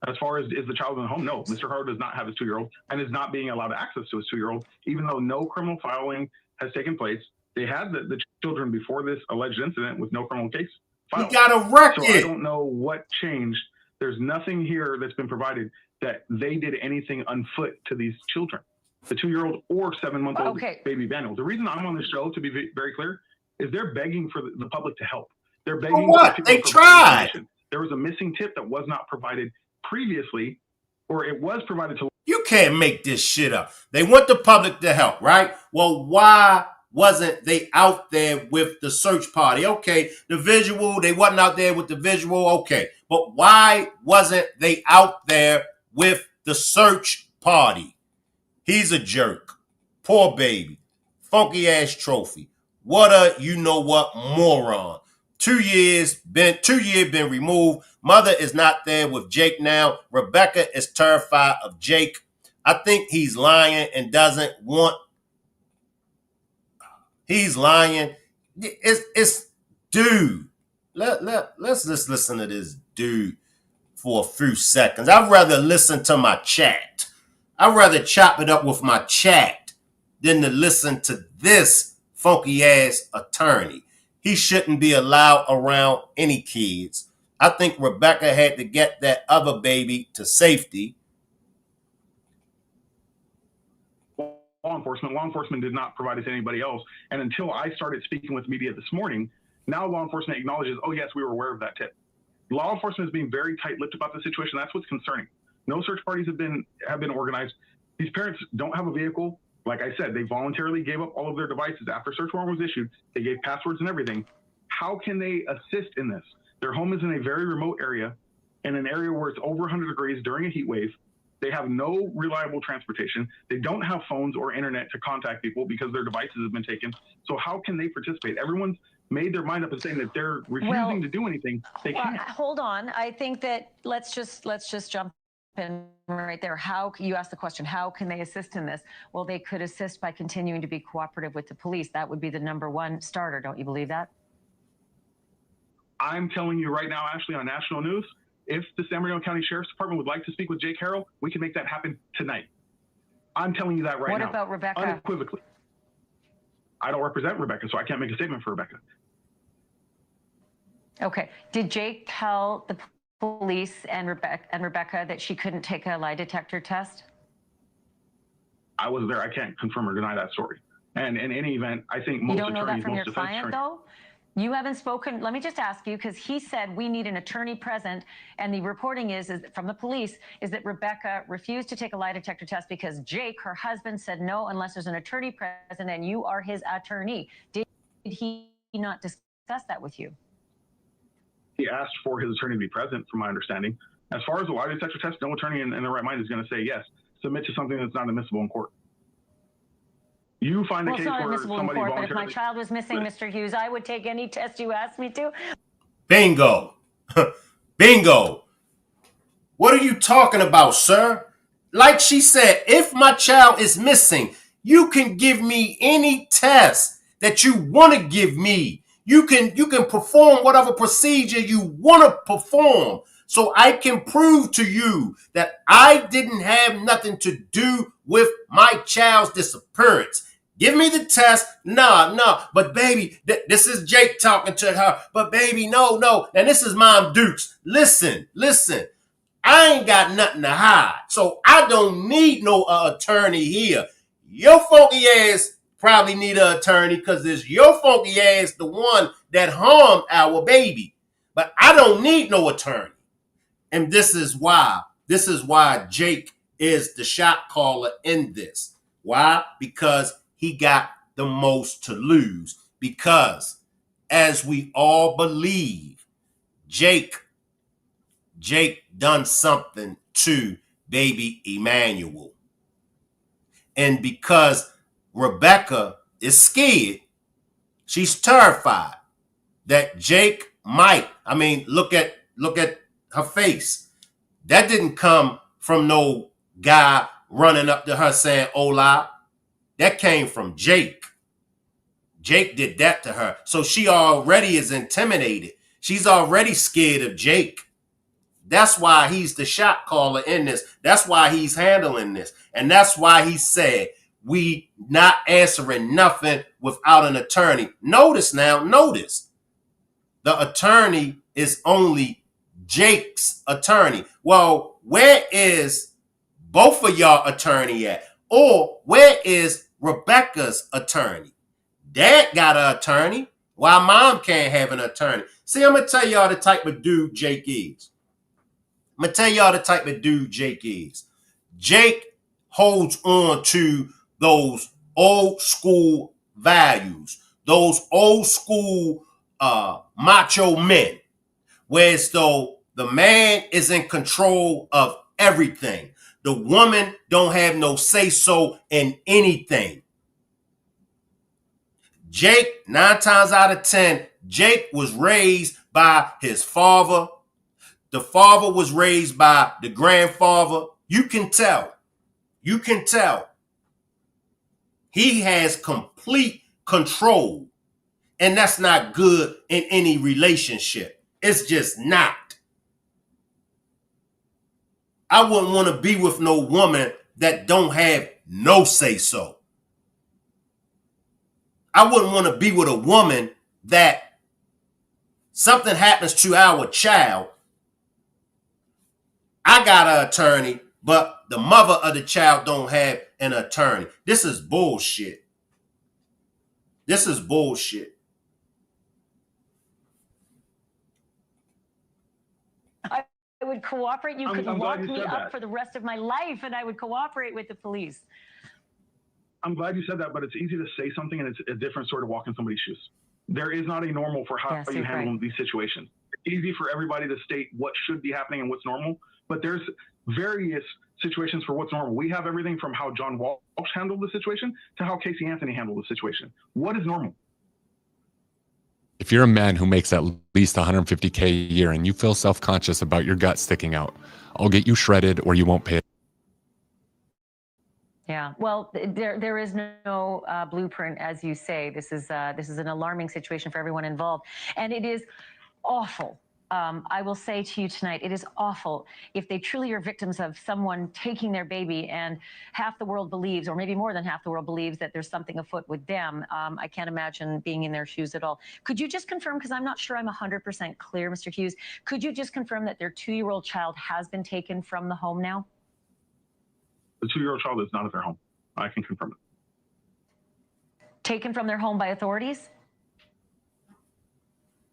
As far as is the child in the home, no. Mr. Haro does not have his 2-year-old and is not being allowed access to his 2-year-old, even though no criminal filing has taken place. They had the children before this alleged incident with no criminal case filed. You got a record. So I don't know what changed. There's nothing here that's been provided that they did anything unfoot to these children. The 2-year-old or 7-month-old baby Emmanuel. The reason I'm on the show, to be very clear, is they're begging for the public to help. They're begging. For what? They tried. There was a missing tip that was not provided previously, or it was provided to. You can't make this shit up. They want the public to help, right? Well, why wasn't they out there with the search party? Okay, the visual, they wasn't out there with the visual. Okay, but why wasn't they out there with the search party? He's a jerk. Poor baby. Funky ass trophy. What a you-know-what moron. 2 years been removed. Mother is not there with Jake now. Rebecca is terrified of Jake. I think he's lying and doesn't want. He's lying. It's dude. Let's just listen to this dude for a few seconds. I'd rather listen to my chat. I'd rather chop it up with my chat than to listen to this funky ass attorney. He shouldn't be allowed around any kids. I think Rebecca had to get that other baby to safety. Law enforcement did not provide it to anybody else. And until I started speaking with media this morning, now law enforcement acknowledges, oh yes, we were aware of that tip. Law enforcement is being very tight-lipped about the situation. That's what's concerning. No search parties have been organized. These parents don't have a vehicle. Like I said, they voluntarily gave up all of their devices after search warrant was issued. They gave passwords and everything. How can they assist in this? Their home is in a very remote area, in an area where it's over 100 degrees during a heat wave. They have no reliable transportation. They don't have phones or internet to contact people because their devices have been taken. So how can they participate? Everyone's made their mind up and saying that they're refusing to do anything. They can't. Hold on. I think that let's just jump in right there. How you asked the question, how can they assist in this? Well, they could assist by continuing to be cooperative with the police. That would be the #1 starter. Don't you believe that? I'm telling you right now, Ashley, on national news, if the San Bernardino County Sheriff's Department would like to speak with Jake Haro, we can make that happen tonight. I'm telling you that right now. What about Rebecca? Unequivocally. I don't represent Rebecca, so I can't make a statement for Rebecca. Okay. Did Jake tell the police and Rebecca that she couldn't take a lie detector test? I was there. I can't confirm or deny that story. And in any event, I think most You don't know that attorneys, from most your defense client, attorneys, though? You haven't spoken. Let me just ask you, because he said we need an attorney present, and the reporting is from the police is that Rebecca refused to take a lie detector test because Jake, her husband, said no unless there's an attorney present, and you are his attorney. Did he not discuss that with you? he asked for his attorney to be present, from my understanding. As far as the lie detector test, no attorney in their right mind is going to say yes. Submit to something that's not admissible in court. You find a case where somebody voluntarily... But if my child was missing, Mr. Hughes, I would take any test you asked me to. Bingo. Bingo. What are you talking about, sir? Like she said, if my child is missing, you can give me any test that you want to give me. You can perform whatever procedure you want to perform, so I can prove to you that I didn't have nothing to do with my child's disappearance. Give me the test. No. But baby, this is Jake talking to her. But baby, no. And this is Mom Dukes. Listen. I ain't got nothing to hide. So I don't need no attorney here. Your funky ass probably need an attorney because it's your funky ass the one that harmed our baby. But I don't need no attorney. And this is why Jake is the shot caller in this. Why? Because he got the most to lose. Because as we all believe, Jake done something to baby Emmanuel. And because Rebecca is scared, she's terrified that Jake might. I mean, look at her face. That didn't come from no guy running up to her saying hola. That came from Jake. Jake did that to her. So she already is intimidated. She's already scared of Jake. That's why he's the shot caller in this. That's why he's handling this. And that's why he said, we not answering nothing without an attorney. Notice. The attorney is only Jake's attorney. Well, where is both of y'all attorney at? Or where is Rebecca's attorney? Dad got an attorney, while mom can't have an attorney. See, I'm going to tell y'all the type of dude Jake is. Jake holds on to those old school values, those old school macho men, where as though the man is in control of everything. The woman don't have no say-so in anything. Jake, 9 times out of 10, Jake was raised by his father. The father was raised by the grandfather. You can tell. He has complete control. And that's not good in any relationship. It's just not. I wouldn't want to be with no woman that don't have no say-so. I wouldn't want to be with a woman that something happens to our child. I got an attorney, but the mother of the child don't have an attorney. This is bullshit. I would cooperate. You could lock me up for the rest of my life, and I would cooperate with the police. I'm glad you said that, but it's easy to say something, and it's a different sort of walk in somebody's shoes. There is not a normal for how Yes, you you're handle right. these situations. It's easy for everybody to state what should be happening and what's normal, but there's various situations for what's normal. We have everything from how John Walsh handled the situation to how Casey Anthony handled the situation. What is normal? If you're a man who makes at least $150K a year and you feel self-conscious about your gut sticking out, I'll get you shredded or you won't pay it. Yeah, well, there is no blueprint, as you say. This is an alarming situation for everyone involved, and it is awful. I will say to you tonight, it is awful if they truly are victims of someone taking their baby and half the world believes, or maybe more than half the world believes, that there's something afoot with them. I can't imagine being in their shoes at all. Could you just confirm, because I'm not sure I'm 100% clear, Mr. Hughes, could you just confirm that their 2-year-old child has been taken from the home now? The 2-year-old child is not at their home. I can confirm it. Taken from their home by authorities?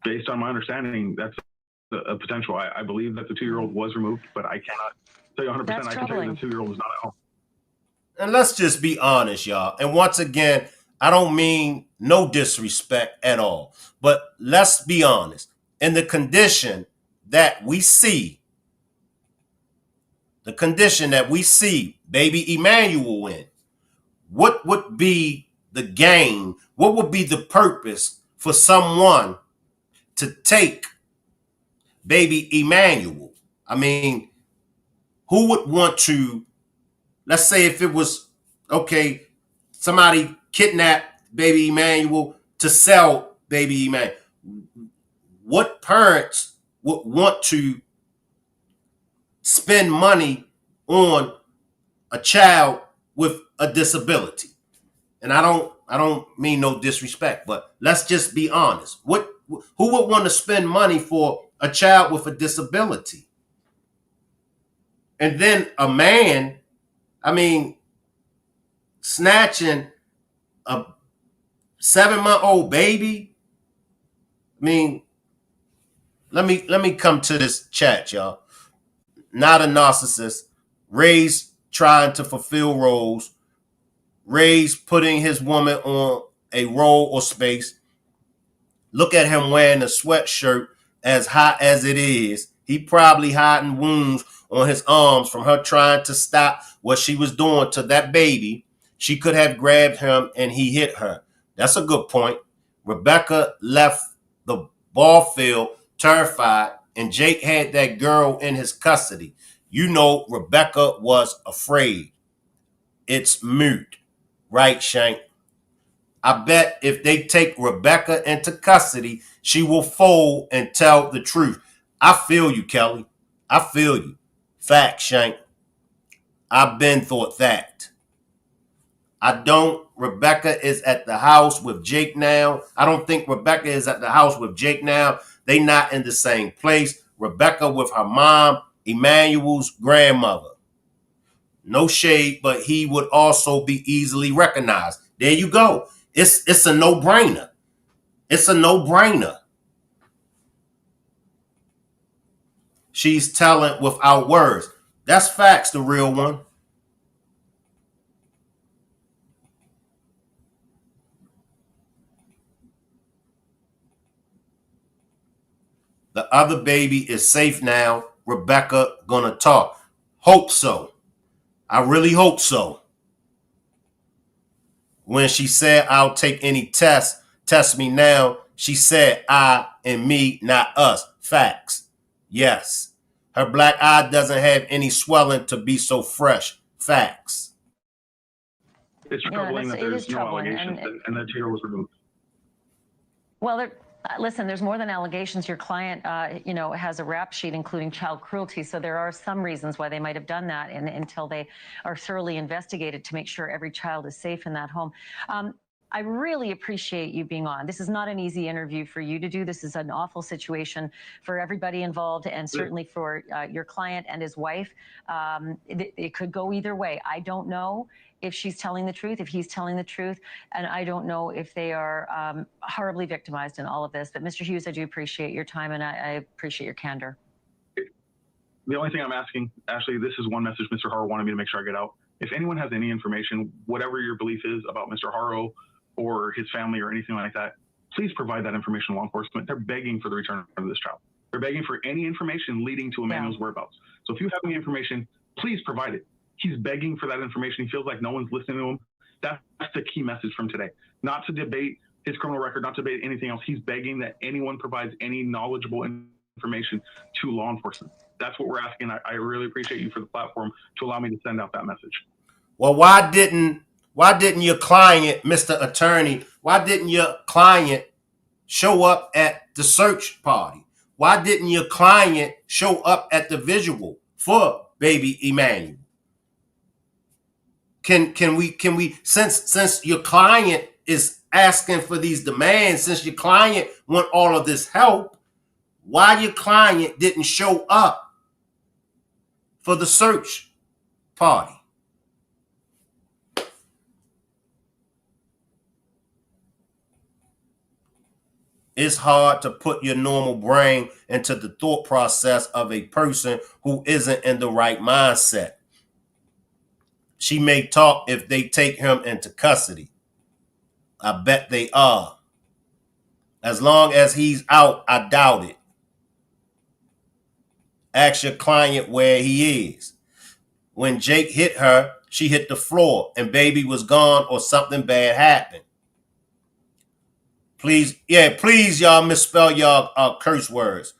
Based on my understanding, that's a potential. I believe that the 2-year-old was removed, but I cannot tell you 100%. That's I can tell you the 2-year-old is not at home. And let's just be honest, y'all. And once again, I don't mean no disrespect at all, but let's be honest. In the condition that we see, baby Emmanuel in, what would be the gain? What would be the purpose for someone to take baby Emmanuel? I mean, who would want to, let's say if it was, okay, somebody kidnapped baby Emmanuel to sell baby Emmanuel. What parents would want to spend money on a child with a disability? And I don't mean no disrespect, but let's just be honest. Who would want to spend money for a child with a disability? And then a man, I mean, snatching a 7-month-old baby. I mean, let me come to this chat, y'all. Not a narcissist, raised trying to fulfill roles, raised putting his woman on a role or space. Look at him wearing a sweatshirt as hot as it is. He probably hiding wounds on his arms from her trying to stop what she was doing to that baby. She could have grabbed him and he hit her. That's a good point. Rebecca left the ball field terrified, and Jake had that girl in his custody. You know Rebecca was afraid. It's moot. Right, Shank? I bet if they take Rebecca into custody, she will fold and tell the truth. I feel you, Kelly. I feel you. Fact, Shank. I've been thought that. I don't. Rebecca is at the house with Jake now. I don't think Rebecca is at the house with Jake now. They not in the same place. Rebecca with her mom, Emmanuel's grandmother. No shade, but he would also be easily recognized. There you go. It's a no-brainer. It's a no-brainer. She's telling without words. That's facts, the real one. The other baby is safe now. Rebecca gonna talk. Hope so. I really hope so. When she said, I'll take any test, test me now, she said, I and me, not us. Facts. Yes. Her black eye doesn't have any swelling to be so fresh. Facts. It's troubling that there's no allegations and that Tito was removed. Well, listen, there's more than allegations. Your client, has a rap sheet including child cruelty. So there are some reasons why they might have done that until they are thoroughly investigated to make sure every child is safe in that home. I really appreciate you being on. This is not an easy interview for you to do. This is an awful situation for everybody involved, and certainly for your client and his wife. It could go either way. I don't know if she's telling the truth, if he's telling the truth, and I don't know if they are horribly victimized in all of this. But Mr. Hughes, I do appreciate your time, and I appreciate your candor. The only thing I'm asking, Ashley, this is one message Mr. Haro wanted me to make sure I get out. If anyone has any information, whatever your belief is about Mr. Haro or his family or anything like that, please provide that information to law enforcement. They're begging for the return of this child. They're begging for any information leading to Emmanuel's whereabouts. So if you have any information, please provide it. He's begging for that information. He feels like no one's listening to him. That's the key message from today. Not to debate his criminal record, not to debate anything else. He's begging that anyone provides any knowledgeable information to law enforcement. That's what we're asking. I really appreciate you for the platform to allow me to send out that message. Well, why didn't your client, Mr. Attorney, why didn't your client show up at the search party? Why didn't your client show up at the visual for baby Emmanuel? Can we since your client is asking for these demands, since your client want all of this help, why your client didn't show up for the search party? It's hard to put your normal brain into the thought process of a person who isn't in the right mindset. She may talk if they take him into custody. I bet they are. As long as he's out, I doubt it. Ask your client where he is. When Jake hit her, she hit the floor and baby was gone or something bad happened. Please, please, y'all misspell y'all curse words.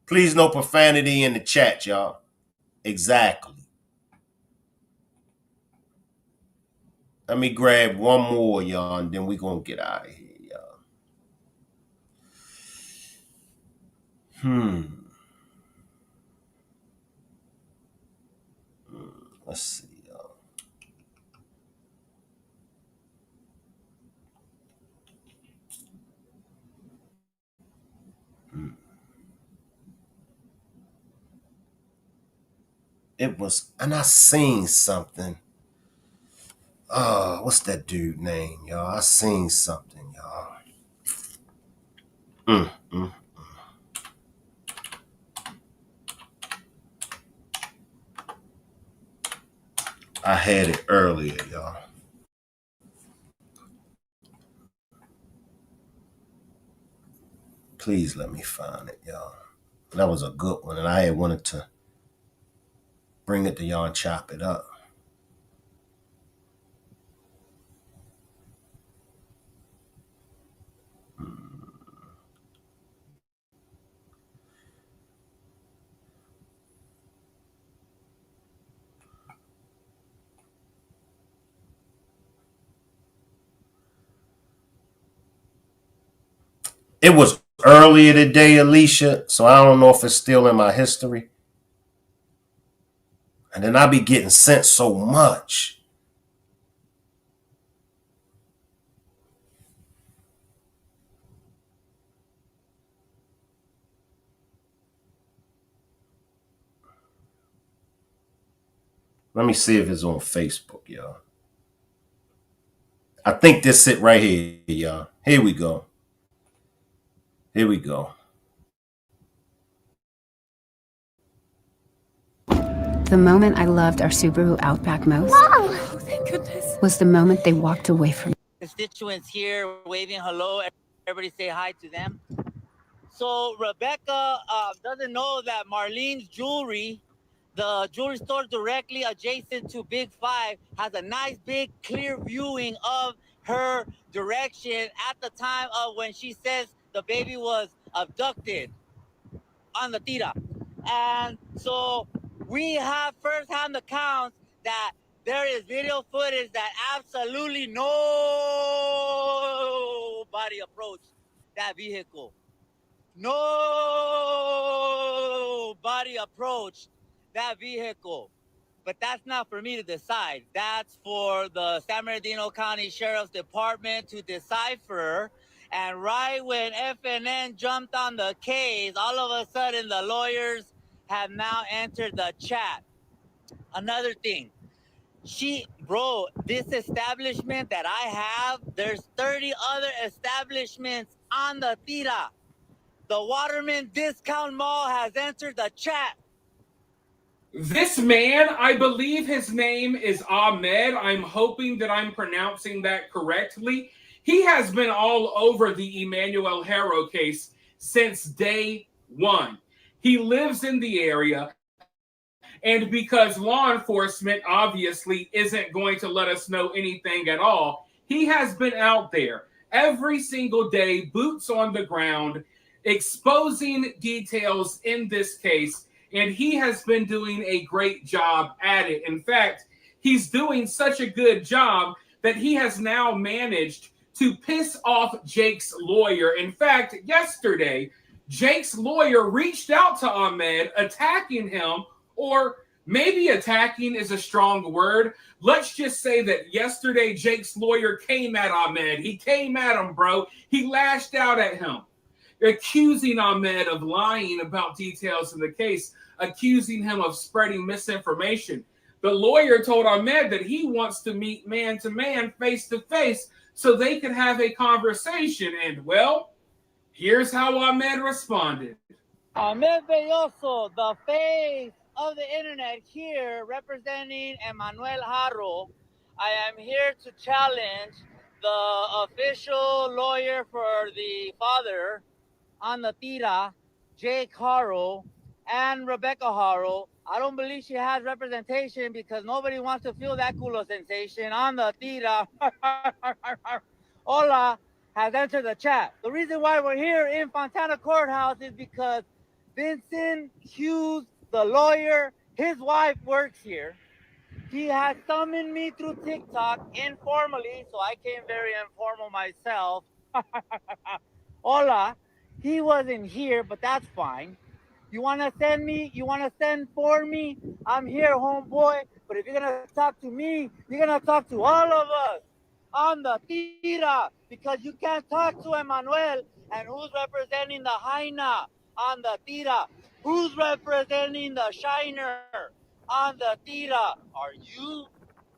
Please, no profanity in the chat, y'all. Exactly. Let me grab one more, y'all, and then we're going to get out of here, y'all. Let's see, y'all. It was, and I seen something. What's that dude name, y'all? I seen something, y'all. I had it earlier, y'all. Please let me find it, y'all. That was a good one, and I had wanted to bring it to y'all and chop it up. It was earlier today, Alicia, so I don't know if it's still in my history. And then I be getting sent so much. Let me see if it's on Facebook, y'all. I think this it right here, y'all. Here we go. Here we go. The moment I loved our Subaru Outback most Oh, thank goodness. was the moment they walked away from me. Constituents here waving hello. Everybody say hi to them. So Rebecca doesn't know that Marlene's Jewelry, the jewelry store directly adjacent to Big Five, has a nice big clear viewing of her direction at the time of when she says the baby was abducted on the tira. And so we have first-hand accounts that there is video footage that absolutely nobody approached that vehicle. Nobody approached that vehicle. But that's not for me to decide. That's for the San Bernardino County Sheriff's Department to decipher. And right when FNN jumped on the case, all of a sudden the lawyers have now entered the chat. Another thing, this establishment that I have, there's 30 other establishments on the tira. The Waterman Discount Mall has entered the chat. This man, I believe his name is Ahmed. I'm hoping that I'm pronouncing that correctly. He has been all over the EMMANUEL Haro case since day one. He lives in the area, and because law enforcement obviously isn't going to let us know anything at all, he has been out there every single day, boots on the ground, exposing details in this case, and he has been doing a great job at it. In fact, he's doing such a good job that he has now managed to piss off Jake's lawyer. In fact, yesterday, Jake's lawyer reached out to Ahmed, attacking him, or maybe attacking is a strong word. Let's just say that yesterday Jake's lawyer came at Ahmed. He came at him, bro. He lashed out at him, accusing Ahmed of lying about details in the case, accusing him of spreading misinformation. The lawyer told Ahmed that he wants to meet man to man, face to face, so they could have a conversation. And, well, here's how Ahmed responded. Ahmed Belloso, the face of the internet here, representing Emmanuel Haro. I am here to challenge the official lawyer for the father on the tira, Jake Haro, and Rebecca Haro. I don't believe she has representation because nobody wants to feel that culo sensation on the tira. Hola has entered the chat. The reason why we're here in Fontana Courthouse is because Vincent Hughes, the lawyer, his wife works here. He has summoned me through TikTok informally, so I came very informal myself. Hola, he wasn't here, but that's fine. You want to send me? You want to send for me? I'm here, homeboy. But if you're going to talk to me, you're going to talk to all of us on the tira, because you can't talk to Emmanuel. And who's representing the Jaina on the tira? Who's representing the Shiner on the tira? Are you?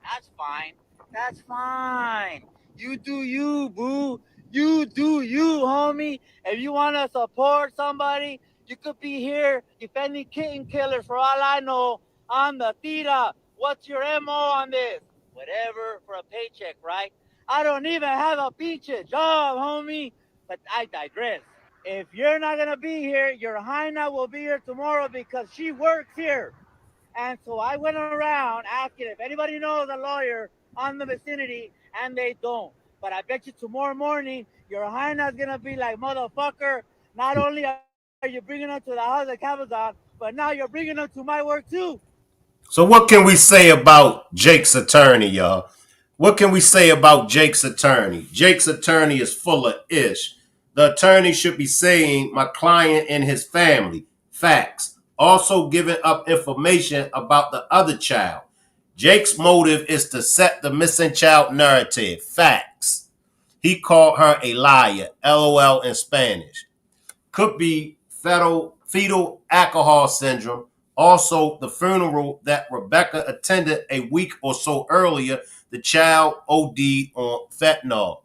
That's fine. That's fine. You do you, boo. You do you, homie. If you want to support somebody, you could be here defending kitten killers for all I know on the tira. What's your MO on this? Whatever, for a paycheck, right? I don't even have a pinche job, homie. But I digress. If you're not going to be here, your Jaina will be here tomorrow because she works here. And so I went around asking if anybody knows a lawyer on the vicinity, and they don't. But I bet you tomorrow morning, your Jaina's going to be like, motherfucker, not only are you bringing them to the house of Cabazon, but now you're bringing them to my work too. So what can we say about Jake's attorney, y'all? What can we say about Jake's attorney? Jake's attorney is full of ish. The attorney should be saying my client and his family. Facts. Also giving up information about the other child. Jake's motive is to set the missing child narrative. Facts. He called her a liar. LOL in Spanish. Could be fetal alcohol syndrome. Also, the funeral that Rebecca attended a week or so earlier, the child OD'd on fentanyl.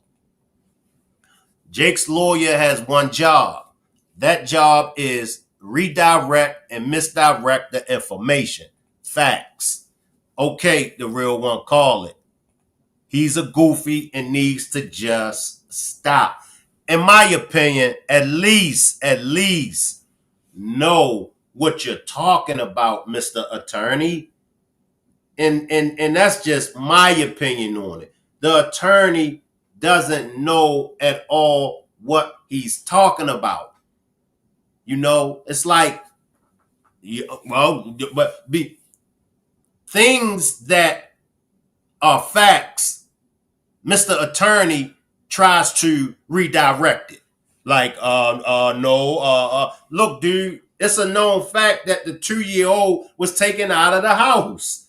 Jake's lawyer has one job. That job is redirect and misdirect the information. Facts. Okay, the real one, call it. He's a goofy and needs to just stop. In my opinion, at least know what you're talking about, Mr. Attorney. And that's just my opinion on it. The attorney doesn't know at all what he's talking about. You know, it's like, things that are facts, Mr. Attorney tries to redirect it. Like, look, dude, it's a known fact that the 2-year-old was taken out of the house.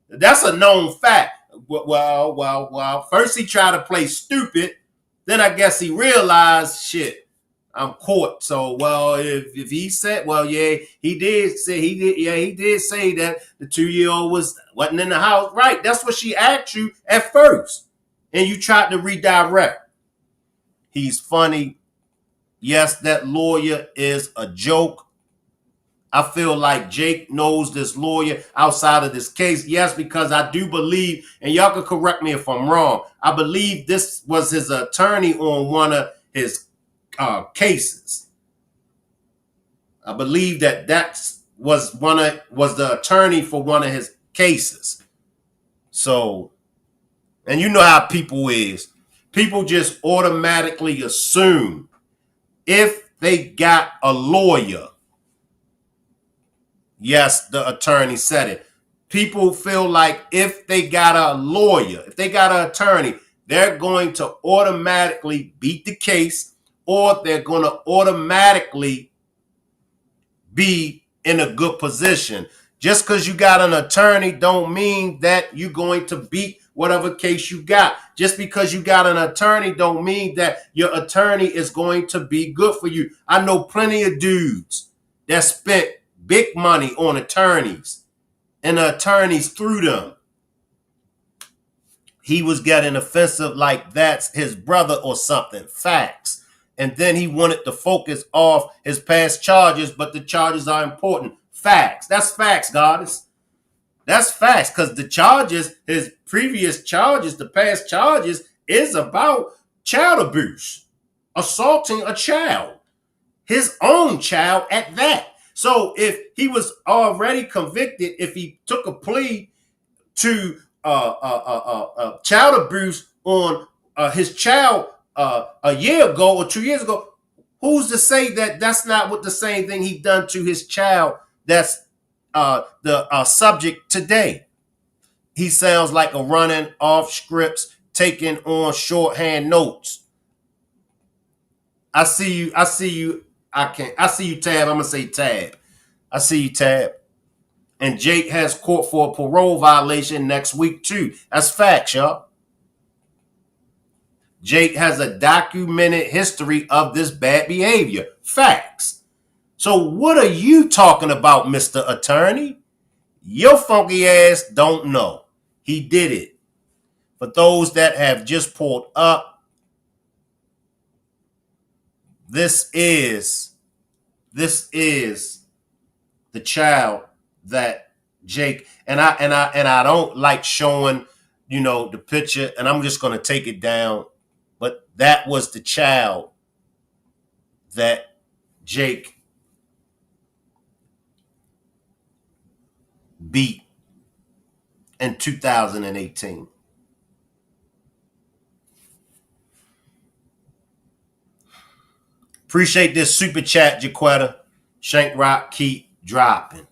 That's a known fact. Well. First he tried to play stupid. Then I guess he realized, shit, I'm caught. So, well, if he said, well, yeah, he did say that the 2-year-old wasn't in the house. Right. That's what she asked you at first. And you tried to redirect. He's funny. Yes, that lawyer is a joke. I feel like Jake knows this lawyer outside of this case. Yes, because I do believe, and y'all can correct me if I'm wrong, I believe this was his attorney on one of his cases. I believe that was the attorney for one of his cases. So, and you know how people is. People just automatically assume if they got a lawyer, yes, the attorney said it. People feel like if they got a lawyer, if they got an attorney, they're going to automatically beat the case, or they're going to automatically be in a good position. Just because you got an attorney don't mean that you're going to beat whatever case you got. Just because you got an attorney don't mean that your attorney is going to be good for you. I know plenty of dudes that spent big money on attorneys and the attorneys threw them. He was getting offensive like that's his brother or something. Facts. And then he wanted to focus off his past charges, but the charges are important. Facts. That's facts, goddess. That's facts, because the charges, his previous charges, the past charges, is about child abuse, assaulting a child, his own child at that. So if he was already convicted, if he took a plea to child abuse on his child a year ago or 2 years ago, who's to say that that's not what the same thing he done to his child that's the subject today? He sounds like a running off scripts, taking on shorthand notes. I see you, I see you, I see you, Tab. I'm gonna say Tab. I see you, Tab. And Jake has court for a parole violation next week too. That's facts, y'all. Jake has a documented history of this bad behavior. Facts. So what are you talking about, Mr. Attorney? Your funky ass don't know. He did it. For those that have just pulled up, this is the child that Jake, and I don't like showing, the picture, and I'm just going to take it down, but that was the child that Jake beat in 2018. Appreciate this super chat, Jaquetta. Shank Rock, keep dropping.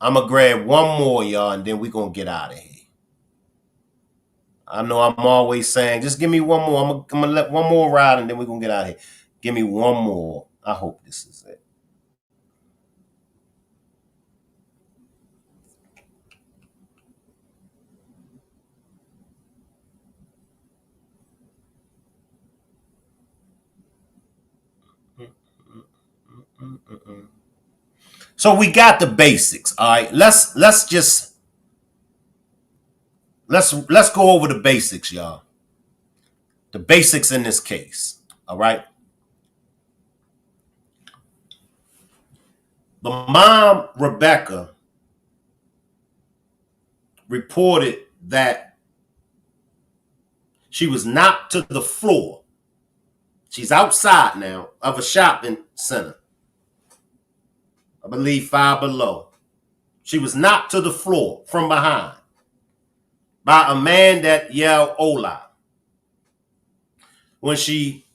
I'm going to grab one more, y'all, and then we're going to get out of here. I know I'm always saying, just give me one more. I'm going to let one more ride, and then we're going to get out of here. Give me one more. I hope this is it. So we got the basics, all right? Let's go over the basics, y'all. The basics in this case, all right? The mom, Rebecca, reported that she was knocked to the floor. She's outside now of a shopping center. I believe 5 Below. She was knocked to the floor from behind by a man that yelled, "Hola." When she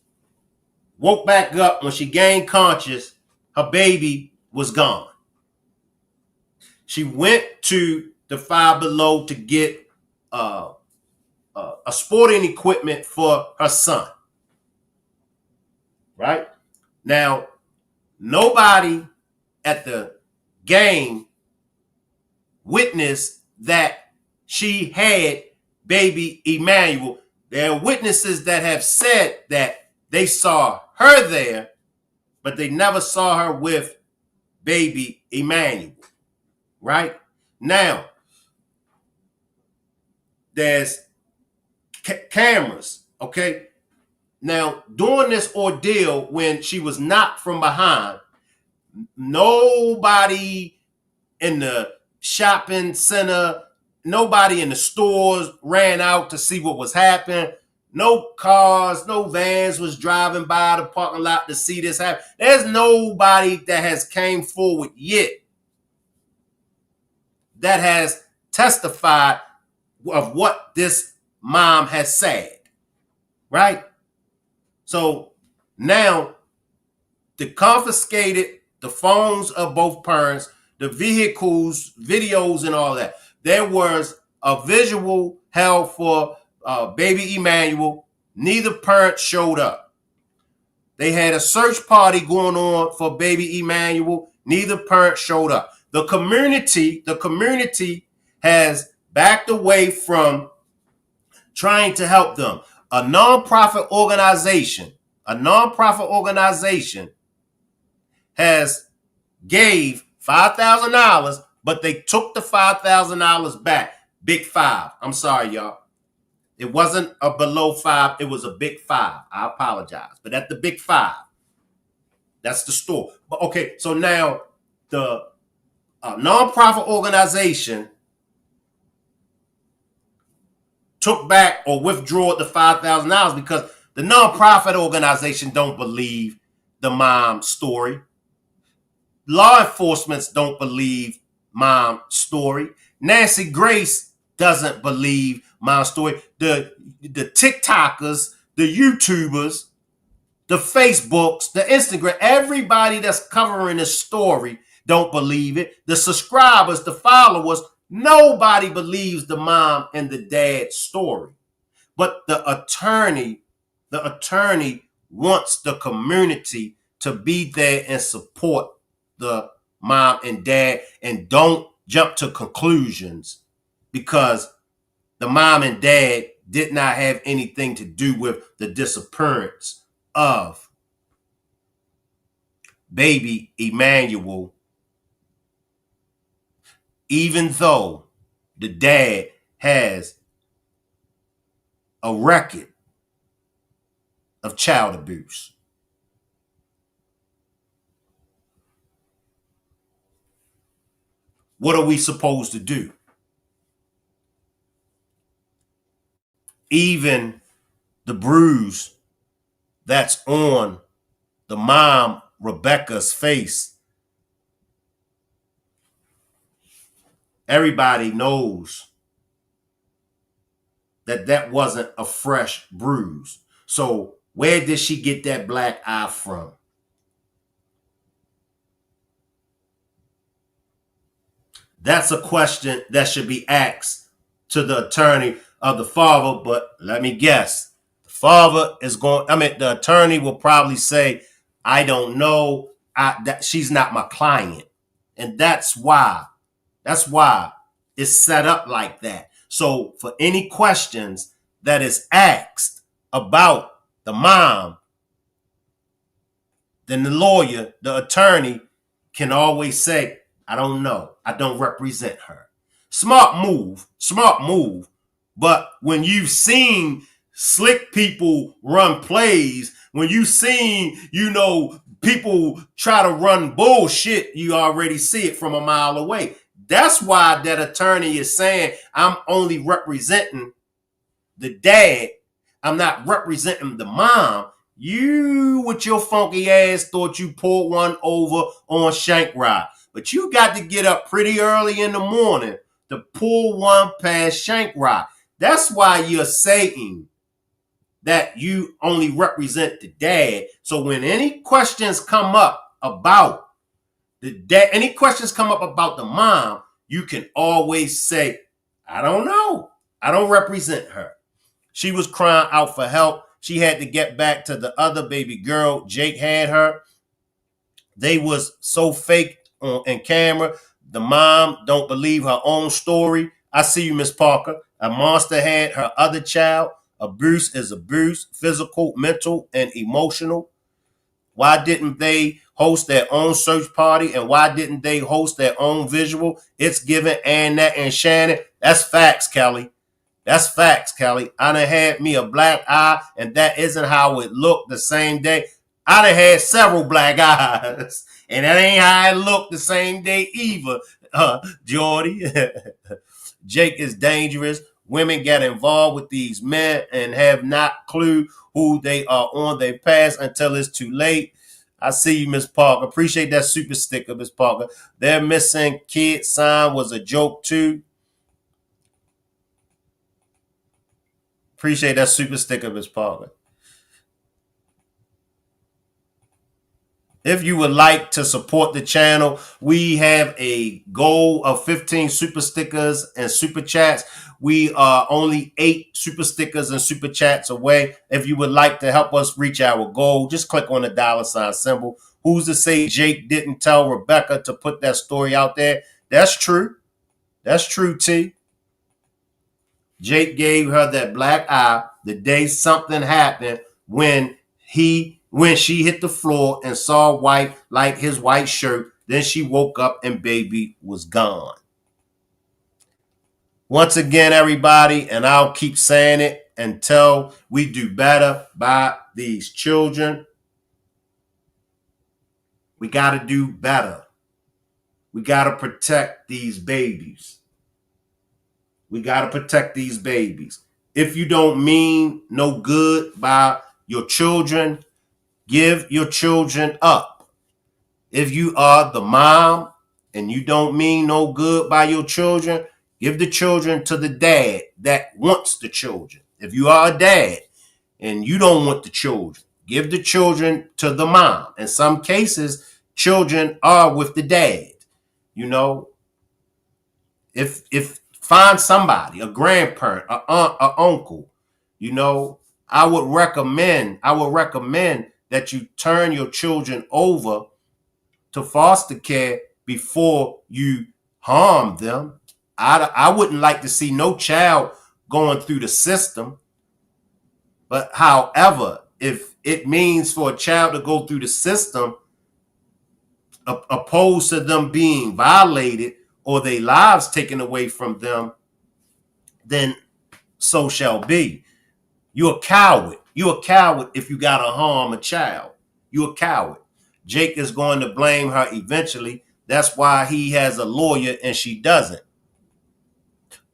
woke back up, when she gained conscious, her baby was gone. She went to the 5 Below to get a sporting equipment for her son. Right? Now, nobody at the game witnessed that she had baby Emmanuel. There are witnesses that have said that they saw her there, but they never saw her with baby Emmanuel. Right? Now, there's cameras, okay? Now, during this ordeal, when she was knocked from behind, Nobody in the shopping center, nobody in the stores ran out to see what was happening. No cars, no vans was driving by the parking lot to see this happen. There's nobody that has came forward yet that has testified of what this mom has said, right? So now they confiscated the phones of both parents, the vehicles, videos, and all that. There was a visual held for baby Emmanuel. Neither parent showed up. They had a search party going on for baby Emmanuel. Neither parent showed up. The community has backed away from trying to help them. A nonprofit organization has gave $5,000, but they took the $5,000 back. Big five. I'm sorry, y'all. It wasn't a below five. It was a big five. I apologize. But at the big five, that's the store. But okay, so now the nonprofit organization took back or withdrew the $5,000 because the nonprofit organization don't believe the mom's story. Law enforcement don't believe mom's story. Nancy Grace doesn't believe mom's story. The TikTokers, the YouTubers, the Facebooks, the Instagram, everybody that's covering this story don't believe it. The subscribers, the followers, nobody believes the mom and the dad's story. But the attorney wants the community to be there and support the mom and dad and don't jump to conclusions because the mom and dad did not have anything to do with the disappearance of baby Emmanuel, even though the dad has a record of child abuse. What are we supposed to do? Even the bruise that's on the mom, Rebecca's face, everybody knows that that wasn't a fresh bruise. So where did she get that black eye from? That's a question that should be asked to the attorney of the father, but let me guess. The attorney will probably say, I don't know, that she's not my client. And that's why it's set up like that. So for any questions that is asked about the mom, then the lawyer, the attorney can always say, I don't know. I don't represent her. Smart move. But when you've seen slick people run plays, when you've seen, people try to run bullshit, you already see it from a mile away. That's why that attorney is saying, I'm only representing the dad. I'm not representing the mom. You, with your funky ass, thought you pulled one over on Shank Ride. But you got to get up pretty early in the morning to pull one past Shank Ride. That's why you're saying that you only represent the dad. So when any questions come up about the dad, any questions come up about the mom, you can always say, I don't know. I don't represent her. She was crying out for help. She had to get back to the other baby girl. Jake had her. They was so fake on camera. The mom don't believe her own story. I see you, Miss Parker. A monster had her other child. Abuse is abuse, physical, mental, and emotional. Why didn't they host their own search party? And why didn't they host their own visual? It's given Annette and Shannon. That's facts, Kelly. That's facts, Kelly. I done had me a black eye, and that isn't how it looked the same day. I done had several black eyes, and that ain't how I looked the same day either, Jordy. Jake is dangerous. Women get involved with these men and have not clue who they are on their past until it's too late. I see you, Miss Parker. Appreciate that super sticker, Miss Parker. Their missing kid sign was a joke too. Appreciate that super sticker, Miss Parker. If you would like to support the channel, we have a goal of 15 super stickers and super chats. We are only 8 super stickers and super chats away. If you would like to help us reach our goal, just click on the $ symbol. Who's to say Jake didn't tell Rebecca to put that story out there? That's true. That's true, T. Jake gave her that black eye the day something happened when she hit the floor and saw white like his white shirt. Then she woke up and baby was gone. Once again, everybody, and I'll keep saying it until we do better by these children. We got to do better. We got to protect these babies. We got to protect these babies. If you don't mean no good by your children, give your children up. If you are the mom and you don't mean no good by your children, give the children to the dad that wants the children. If you are a dad and you don't want the children, give the children to the mom. In some cases, children are with the dad. You know, if find somebody, a grandparent, an aunt, an uncle, you know, I would recommend that you turn your children over to foster care before you harm them. I wouldn't like to see no child going through the system. But however, if it means for a child to go through the system, opposed to them being violated or their lives taken away from them, then so shall be. You're a coward. You're a coward if you gotta harm a child. You're a coward. Jake is going to blame her eventually. That's why he has a lawyer and she doesn't.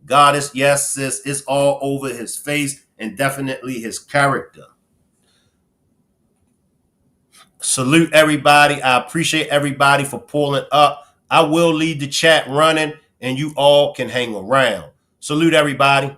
Goddess, yes, sis, it's all over his face and definitely his character. Salute everybody. I appreciate everybody for pulling up. I will leave the chat running and you all can hang around. Salute everybody.